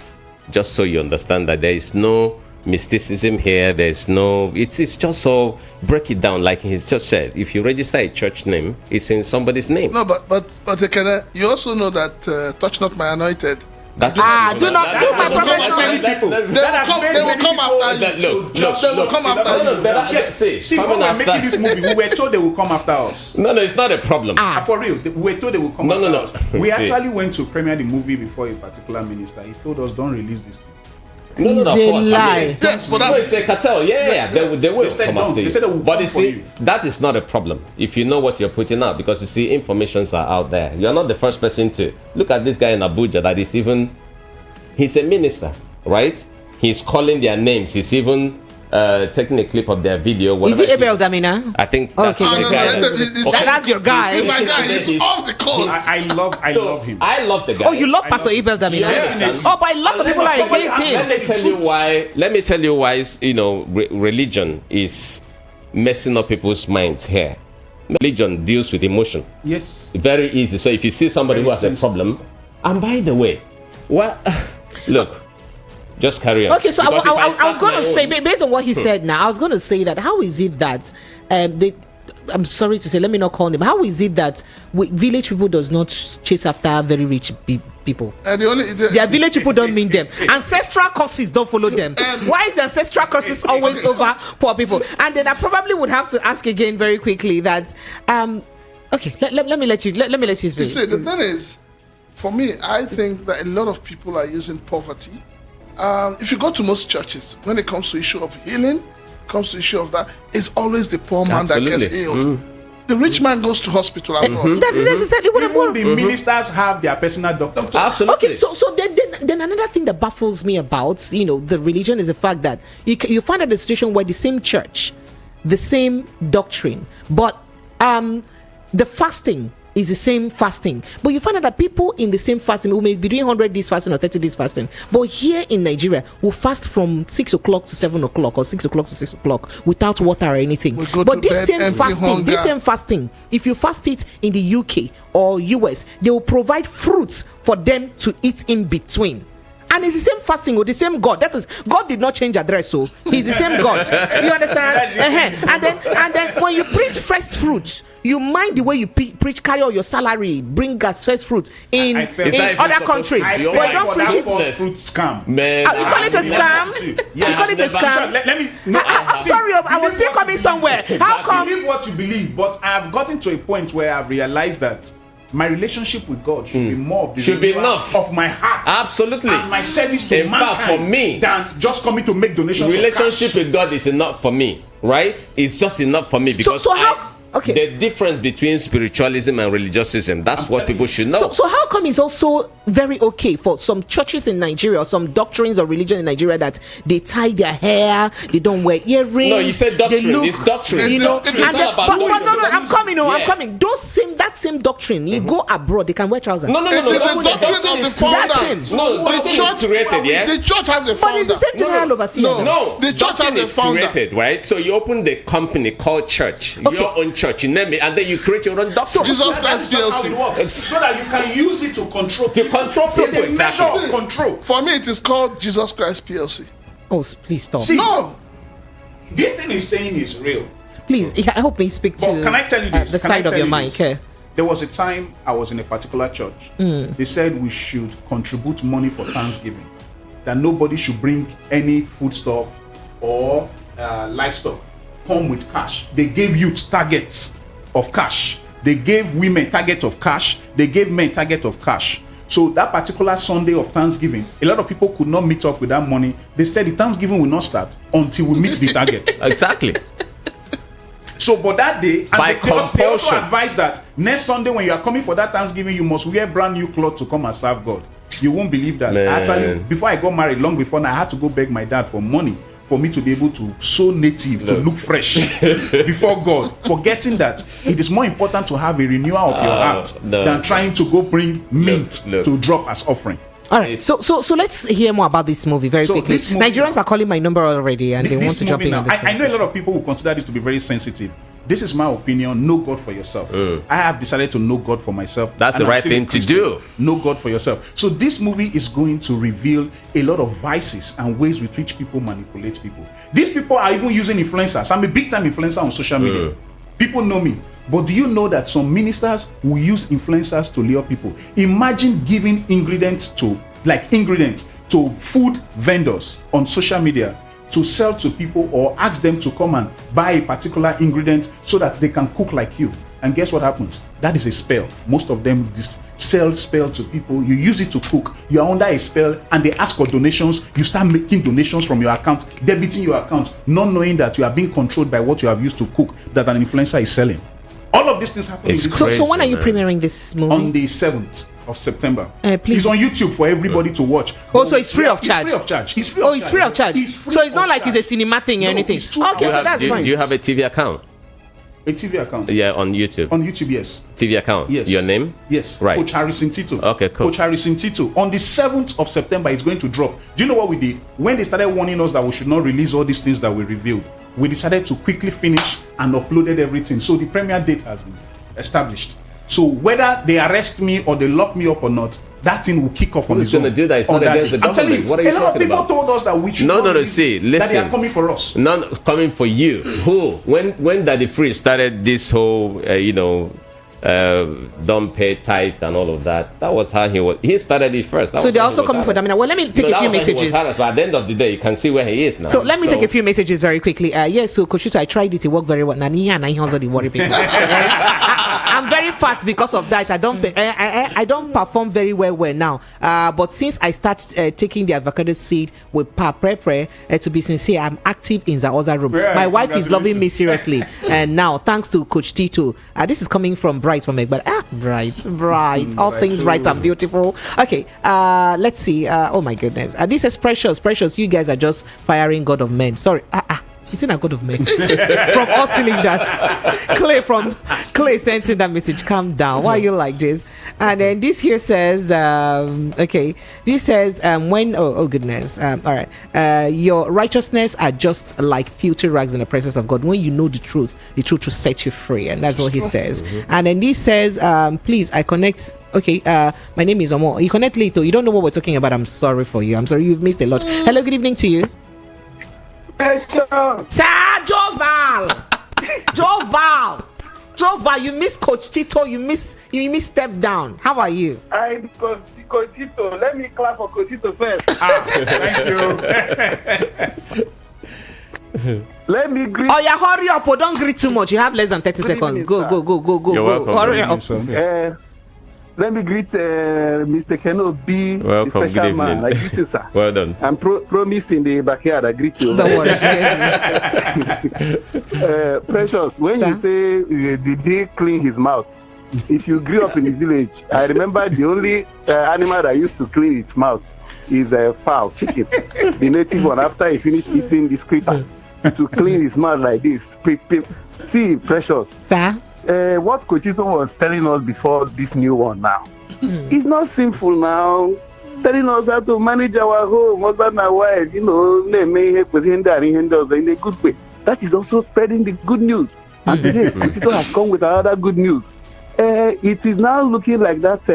just so you understand that there is no mysticism here. There's no, it's just so break it down, like he's just said. If you register a church name, it's in somebody's name. No, but you also know that touch not my anointed. Do not do my prophet. They will come after you. They will come after you. See, when we're making this movie, we were told they will come after us. No, it's not a problem. For real, we were told they will come after us. We actually went to premiere the movie before a particular minister. He told us, don't release this thing. No, of course. Lie. Yes, but it's a cartel. Yeah. They will come after you. But you see, that is not a problem if you know what you're putting out, because you see, informations are out there. You're not the first person to look at this guy in Abuja that is he's a minister, right? He's calling their names. He's even taking a clip of their video. Is it Abel Damina? I think that's the guy. That's your guy. He's my guy. He's off the course. I love him. I love the guy. Oh, you love Pastor Abel Damina? Yes. Oh, but lots of people are against him. Let me tell you why. Religion is messing up people's minds here. Religion deals with emotion. Yes. Very easy. So if you see somebody who has a problem, and by the way, look. Just carry on. Okay, so I was going to say, based on what he said now, I was going to say that how is it that I'm sorry to say, let me not call him. How is it that village people does not chase after very rich people? Their village people don't mean them. Ancestral curses don't follow them. Why is ancestral curses always over poor people? And then I probably would have to ask again very quickly that okay, let me let you speak. You see, the thing is, for me, I think that a lot of people are using poverty. If you go to most churches, when it comes to issue of healing, comes to issue of that, it's always the poor man that gets healed. The rich man goes to hospital abroad. That's exactly what I'm Even the ministers have their personal doctor. Absolutely. Okay, so then another thing that baffles me about the religion is the fact that you find out a situation where the same church, the same doctrine, but the fasting is the same fasting, but you find out that people in the same fasting who may be doing 100 days fasting or 30 days fasting, but here in Nigeria will fast from 6 o'clock to 7 o'clock or 6 o'clock to 6 o'clock without water or anything. But this same fasting, if you fast it in the UK or US, they will provide fruits for them to eat in between. and it's the same fasting or the same God. That is, God did not change address, so he's the same God. You understand? And then when you preach first fruits, you mind the way you preach, carry all your salary, bring us first fruits in other countries. But don't preach it. Fruit scam. Man, You call it a scam? You call it a scam? Let me. I'm sorry, I was still coming somewhere. How come? Believe what you believe, but I've gotten to a point where I've realized that my relationship with God should be more of the should be enough of my heart, absolutely, and my service to mankind, for me, than just coming to make donations. Relationship with God is enough for me, right? It's just enough for me because so how? Okay. The difference between spiritualism and religiosism, that's what people should know. So how come it's also very okay for some churches in Nigeria or some doctrines of religion in Nigeria that they tie their hair, they don't wear earrings? No, you said doctrine. It's doctrine. You know, it's all about no, I'm coming. I'm coming. That same doctrine, you go abroad, they can wear trousers. No. It is a doctrine of the founder. No, the church is created, yeah? The church has a founder. But it's the same general overseer. No, the church has a founder. Created, right? So you open the company called church, your own church, you name it, and then you create your own doctrine. Jesus Christ PLC. So that you can use it to control people. People, exactly. Control. For me, it is called Jesus Christ PLC. Oh, please stop. See, no. This thing is saying is real. Please, help me speak to can I tell you this? The side of your mic. There was a time I was in a particular church. They said we should contribute money for Thanksgiving. That nobody should bring any foodstuff or livestock home with cash. They gave youth targets of cash. They gave women target of cash. They gave men target of cash. So that particular Sunday of Thanksgiving, a lot of people could not meet up with that money. They said the Thanksgiving will not start until we meet the target. Exactly. So, but that day, and they also advised that next Sunday when you are coming for that Thanksgiving, you must wear brand new clothes to come and serve God. You won't believe that. Man. Actually, before I got married, long before now, I had to go beg my dad for money for me to be able to sew native, to look fresh before God, forgetting that it is more important to have a renewal of your heart than trying to go bring mint to drop as offering. All right, so let's hear more about this movie very quickly. Nigerians are calling my number already, and they want to jump in on this. I know a lot of people who consider this to be very sensitive. This is my opinion. Know God for yourself. I have decided to know God for myself. That's the right thing to do. Know God for yourself. So this movie is going to reveal a lot of vices and ways with which people manipulate people. These people are even using influencers. I'm a big time influencer on social media. People know me. But do you know that some ministers will use influencers to lure people? Imagine giving ingredients to food vendors on social media to sell to people or ask them to come and buy a particular ingredient so that they can cook like you. And guess what happens? That is a spell. Most of them sell spell to people. You use it to cook. You are under a spell and they ask for donations. You start making donations from your account, debiting your account, not knowing that you are being controlled by what you have used to cook that an influencer is selling. All of these things happen. So when are you premiering this movie? On the 7th of September. Please. It's on YouTube for everybody to watch. Oh, so it's free of charge? It's free of charge. It's free of charge. So it's not like it's a cinema thing or anything. Okay, so that's fine. Do you have a TV account? A TV account? Yeah, on YouTube. On YouTube, yes. TV account? Yes. Your name? Yes. Right. Coach Harrison Tito. Okay, cool. Coach Harrison Tito. On the 7th of September, it's going to drop. Do you know what we did? When they started warning us that we should not release all these things that we revealed, we decided to quickly finish and uploaded everything. So the premiere date has been established. So whether they arrest me or they lock me up or not, that thing will kick off on its own. Who's going to do that? It's not against the government. What are you talking about? A lot of people told us that we should listen. That they are coming for us. Not coming for you. Who? When Daddy Free started this whole, don't pay tithe and all of that. That was how he started it first. So they're also coming for Damina. Well, let me take a few messages. But at the end of the day, you can see where he is now. So let me take a few messages very quickly. Yes, so Coach Tito, I tried it. It worked very well. I'm very fat because of that. I don't perform very well now. But since I start taking the avocado seed with prepare, to be sincere, I'm active in the other room. Yeah, my wife is loving me seriously, and now thanks to Coach Tito, this is coming from Bright from Egbert. Bright. All things bright and beautiful. Okay, let's see. Oh my goodness, this is precious. You guys are just firing God of men. Sorry. He's in a god of men. From all cylinders. Clay sent in that message. Calm down. Why are you like this? And then this here says, this says, oh goodness. All right. Your righteousness are just like filthy rags in the presence of God. When you know the truth will set you free. And that's what he says. And then this says, please, I connect. Okay, my name is Omo. You connect later. You don't know what we're talking about. I'm sorry for you. I'm sorry. You've missed a lot. Hello, good evening to you. Sir Joval. Joval, you miss Coach Tito. You miss Step Down. How are you? Because Coach Tito. Let me clap for Coach Tito first. Thank you. Let me greet. Oh yeah, hurry up! Oh, don't greet too much. You have less than 30 seconds. Go. You're welcome. Hurry up. Let me greet Mr. Keno B, welcome, the special man. I greet you, sir. Well done. I'm promise in the backyard. I greet you. Don't worry. Precious, when you say did he clean his mouth? If you grew up in the village, I remember the only animal that used to clean its mouth is a fowl, chicken. The native one, after he finished eating this creeper, to clean his mouth like this. See, Precious. Sir? What Kochito was telling us before this new one now, it's not sinful now. Telling us how to manage our home, husband and wife, in a good way. That is also spreading the good news. And today, Kochito has come with another good news. It is now looking like that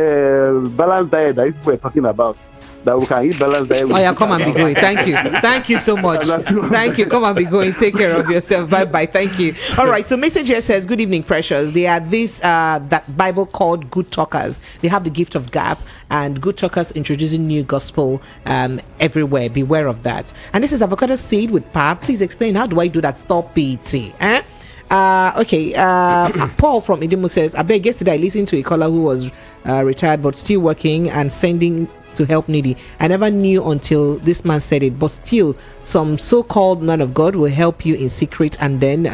balanced diet that people were talking about. That we can eat balanced diet. Oh yeah, come and be going. Thank you so much. Thank you. Come and be going. Take care of yourself. Bye. Thank you. All right. So Messenger says, good evening, Precious. They are this that Bible called good talkers. They have the gift of gap, and good talkers introducing new gospel everywhere. Beware of that. And this is avocado seed with pap. Please explain, how do I do that? Stop PT. Paul from Idimo says, I beg, yesterday I listened to a caller who was retired but still working and sending to help needy. I never knew until this man said it, but still some so-called man of God will help you in secret, and then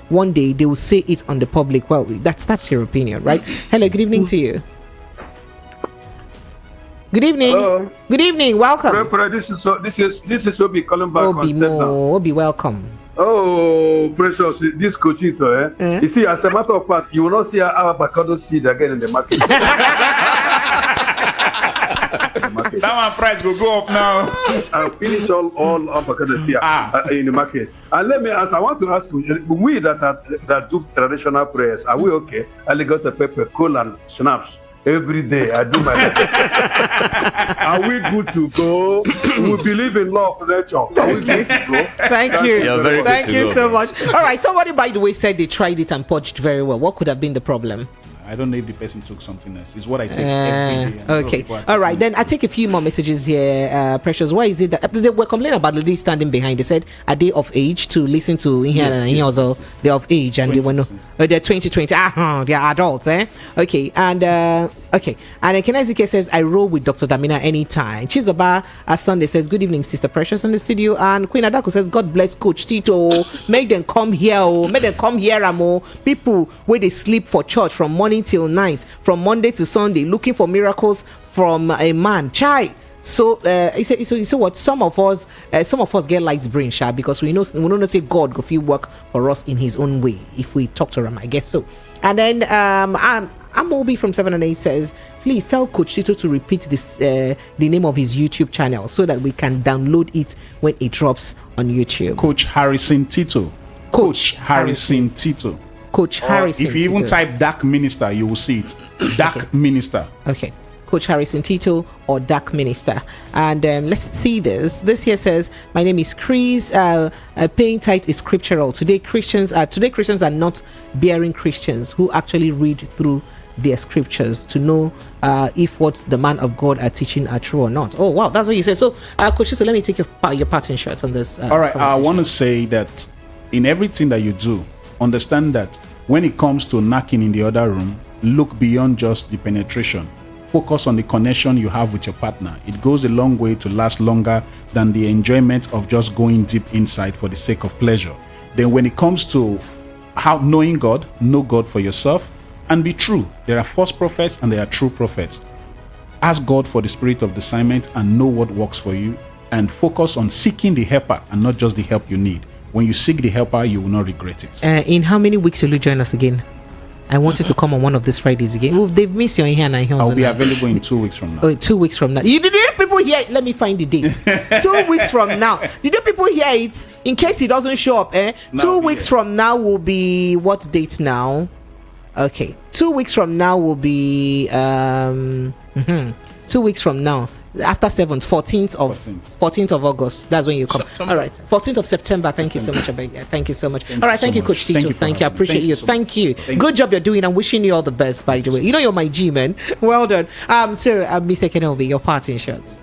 one day they will say it on the public. Well, that's your opinion, right? Hello, good evening to you. Good evening. Hello. Good evening. Welcome. This is Obi calling back on Step Down. Obi, welcome. Oh, Precious, this Cochito, You see, as a matter of fact, you will not see our avocado seed again in the market. That one price will go up now. I'll finish all avocado here in the market. And let me ask, I want to ask you, we that do traditional prayers, are we okay? I got the pepper, coal and snaps. Every day I do my Are we good to go? We believe in law of nature. Are we good to go? Thank you. Thank you so much. All right. Somebody, by the way, said they tried it and purged very well. What could have been the problem? I don't know if the person took something else. It's what I take every day. Okay. All right. Then I take a few more messages here. Precious, why is it that they were complaining about the lady standing behind? They said, are they of age to listen to also? They're of age and they were no. They're 2020. They are adults, Okay. And okay. And Kenezike says, I roll with Dr. Damina anytime. Chizoba Sunday says, good evening, Sister Precious in the studio. And Queen Adako says, God bless Coach Tito. Make them come here. Make them come here, Amo. People where they sleep for church from morning till night, from Monday to Sunday, looking for miracles from a man. Chai. So he said what some of us get lights brain sharp, because we don't know say God go feel work for us in his own way if we talk to him, I guess so. And then I'm Obi from 7 and 8 says, please tell Coach Tito to repeat this the name of his YouTube channel so that we can download it when it drops on YouTube. Coach Harrison Tito. Coach Harrison Tito. Coach Harrison. If you even type Dark Minister, you will see it. Dark Minister. Okay. Coach Harrison Tito or Dark Minister. And let's see this. This here says, my name is Chris. Paying tithe is scriptural. Today Christians are not bearing Christians who actually read through their scriptures to know if what the man of God are teaching are true or not. Oh wow, that's what you say. So Coach, so let me take your pattern shot on this. All right, I want to say that in everything that you do, understand that when it comes to knocking in the other room, look beyond just the penetration. Focus on the connection you have with your partner. It goes a long way to last longer than the enjoyment of just going deep inside for the sake of pleasure. Then when it comes to how knowing God, know God for yourself and be true. There are false prophets and there are true prophets. Ask God for the spirit of discernment and know what works for you, and focus on seeking the helper and not just the help you need. when you seek the helper, you will not regret it. In how many weeks will you join us again? I want you to come on one of these Fridays again. Oh, they've missed you in here. I'll be available in 2 weeks from now. Oh, 2 weeks from now. You did people hear it? Let me find the dates. 2 weeks from now. Did you people hear it? In case he doesn't show up, 2 weeks from now will be what date now? Okay. 2 weeks from now will be 2 weeks from now. After 7th, 14th of August. That's when you come. September. All right. 14th of September. Thank you so much. Thank you so much. All right. Thank you, Coach Tito. Thank you. I appreciate you. Thank you. Good job you're doing. I'm wishing you all the best, by the way. You know you're my G, man. Well done. So, Mr. Kenobi, your parting shots.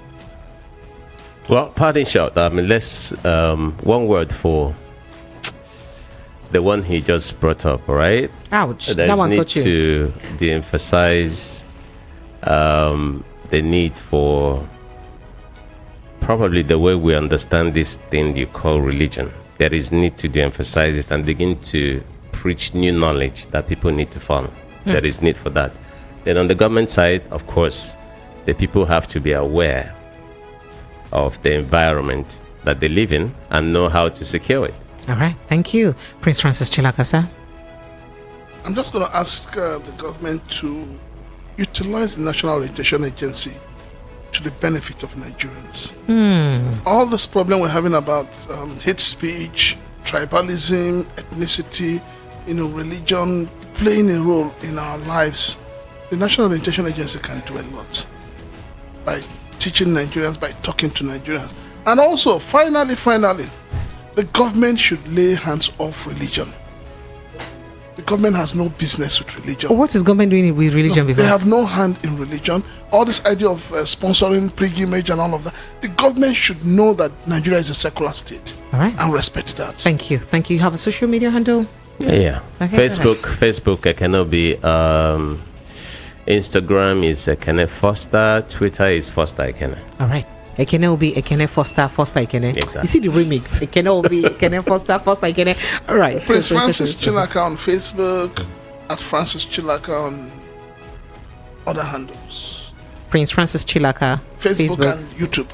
Well, parting shot. Let's one word for the one he just brought up. All right. Ouch. There's that one need touched you. to de-emphasize the need for probably the way we understand this thing you call religion. There is need to de-emphasize it and begin to preach new knowledge that people need to follow. There is need for that. Then on the government side, of course, the people have to be aware of the environment that they live in and know how to secure it. All right. Thank you. Prince Francis Chilaka, sir. I'm just going to ask the government to utilize the National Orientation Agency to the benefit of Nigerians. All this problem we're having about hate speech, tribalism, ethnicity, religion playing a role in our lives, the National Orientation Agency can do a lot by teaching Nigerians, by talking to Nigerians. And also, finally, the government should lay hands off religion. The government has no business with religion. What is government doing with religion before? They have no hand in religion. All this idea of sponsoring pilgrimage and all of that, the government should know that Nigeria is a secular state. All right. And respect that. Thank you. You have a social media handle? Yeah. Okay, Facebook, I cannot be. Instagram is Ekene Foster. Twitter is Foster Ekene. All right. Ekene will be Ekene Foster Ekene. Exactly. You see the remix. Ekene will be Ekene Foster Ekene. All right. Prince Francis Chilaka on Facebook, at Francis Chilaka on other handles. Prince Francis Chilaka. Facebook and YouTube.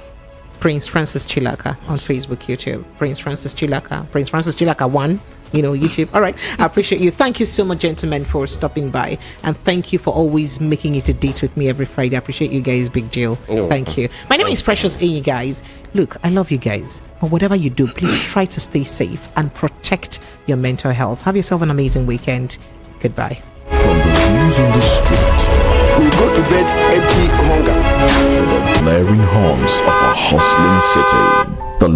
Prince Francis Chilaka on Facebook, YouTube. Prince Francis Chilaka 1. YouTube. All right. I appreciate you. Thank you so much, gentlemen, for stopping by. And thank you for always making it a date with me every Friday. I appreciate you guys. Big deal. Thank you. My name is Precious A, you guys. Look, I love you guys. But whatever you do, please try to stay safe and protect your mental health. Have yourself an amazing weekend. Goodbye. From the views on the streets, we go to bed empty hunger, to the blaring horns of a hustling city. The